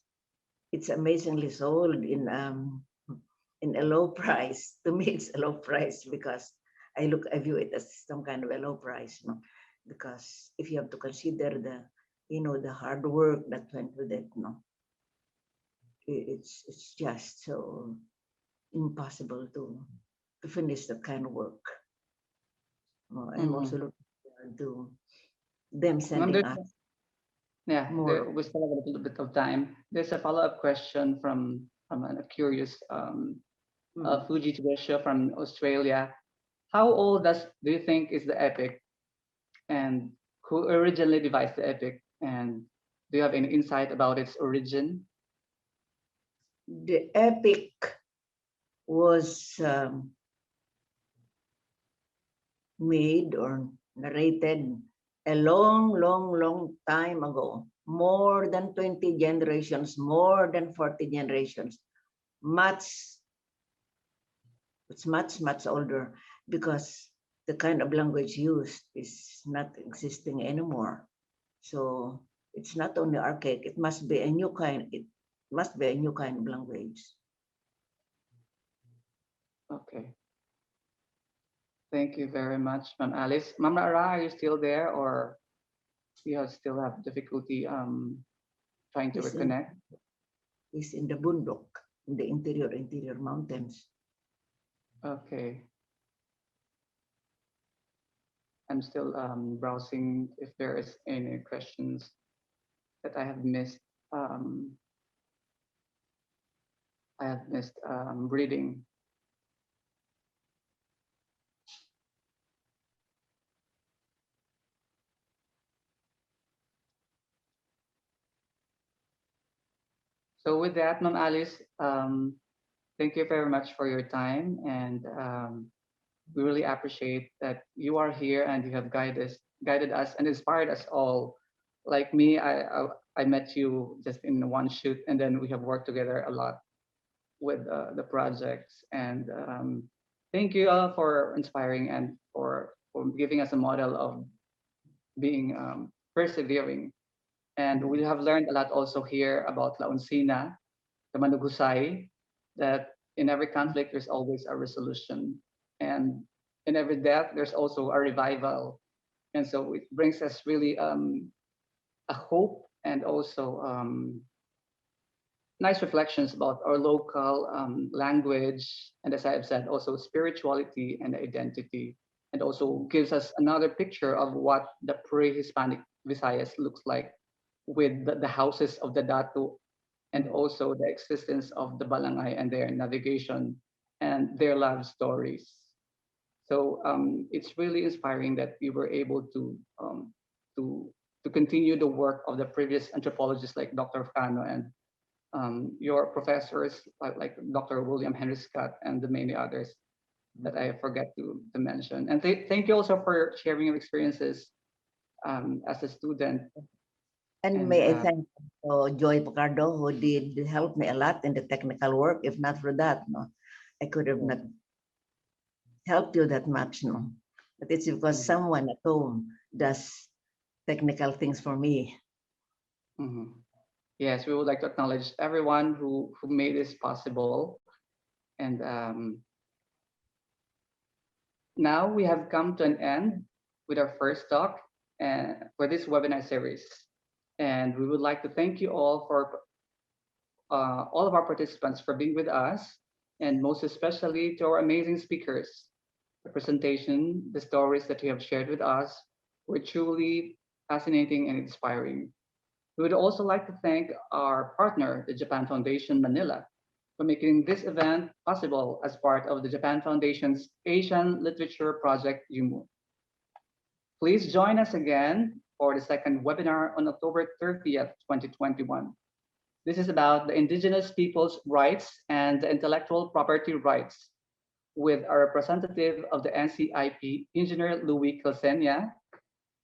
It's amazingly sold in a low price. To me, it's a low price because I view it as some kind of a low price, no? Because if you have to consider the hard work that went with it, no, it's just so impossible to finish that kind of work. I'm also looking forward to them sending us. Yeah, more. we still have a little bit of time. There's a follow-up question from a curious Fuji Tibesha from Australia. How old do you think is the epic, and who originally devised the epic? And do you have any insight about its origin? The epic was made or narrated a long, long, long time ago, more than 20 generations, more than 40 generations, it's much older, because the kind of language used is not existing anymore. So it's not only archaic, it must be a new kind, of language. Okay. Thank you very much, Ma'am Alice. Ma'am Ara, are you still there, or you still have difficulty trying to reconnect? Is in the bundok, in the interior mountains. Okay. I'm still browsing if there is any questions that I have missed. Reading. So with that, Ma'am Alice, thank you very much for your time, and we really appreciate that you are here and you have guided us and inspired us all. Like me, I met you just in one shoot, and then we have worked together a lot with the projects. And thank you all for inspiring and for giving us a model of being persevering. And we have learned a lot also here about La Uncina, the Manugusay, that in every conflict there's always a resolution, and in every death there's also a revival. And so it brings us really a hope, and also nice reflections about our local language, and as I have said, also spirituality and identity, and also gives us another picture of what the pre-Hispanic Visayas looks like, with the houses of the Datu, and also the existence of the Balangay and their navigation and their love stories. So it's really inspiring that we were able to continue the work of the previous anthropologists like Dr. Fano, and your professors like Dr. William Henry Scott, and the many others that I forget to mention. And thank you also for sharing your experiences as a student. And may I thank Joy Picardo, who did help me a lot in the technical work. If not for that, I could have not helped you that much. But it's because someone at home does technical things for me. Yes, we would like to acknowledge everyone who made this possible. And now we have come to an end with our first talk for this webinar series. And we would like to thank you all for all of our participants for being with us, and most especially to our amazing speakers. The presentation, the stories that you have shared with us were truly fascinating and inspiring. We would also like to thank our partner, the Japan Foundation Manila, for making this event possible as part of the Japan Foundation's Asian Literature Project, YOMU. Please join us again for the second webinar on October 30th, 2021. This is about the indigenous people's rights and the intellectual property rights, with a representative of the NCIP, Engineer Louis Kilsenia.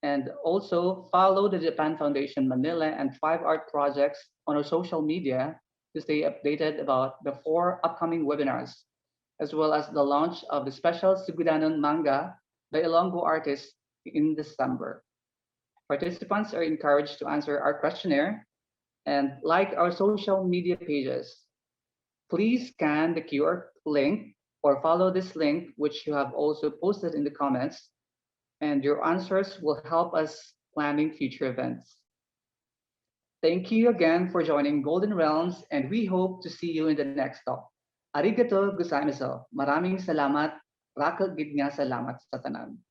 And also follow the Japan Foundation Manila and ThriveArt Projects on our social media to stay updated about the 4 upcoming webinars, as well as the launch of the special Sugidanon manga by Ilonggo artists in December. Participants are encouraged to answer our questionnaire and like our social media pages. Please scan the QR link or follow this link, which you have also posted in the comments, and your answers will help us planning future events. Thank you again for joining Golden Realms, and we hope to see you in the next talk. Arigato gozaimasu. Maraming salamat. Rakal gid nga salamat sa tanan.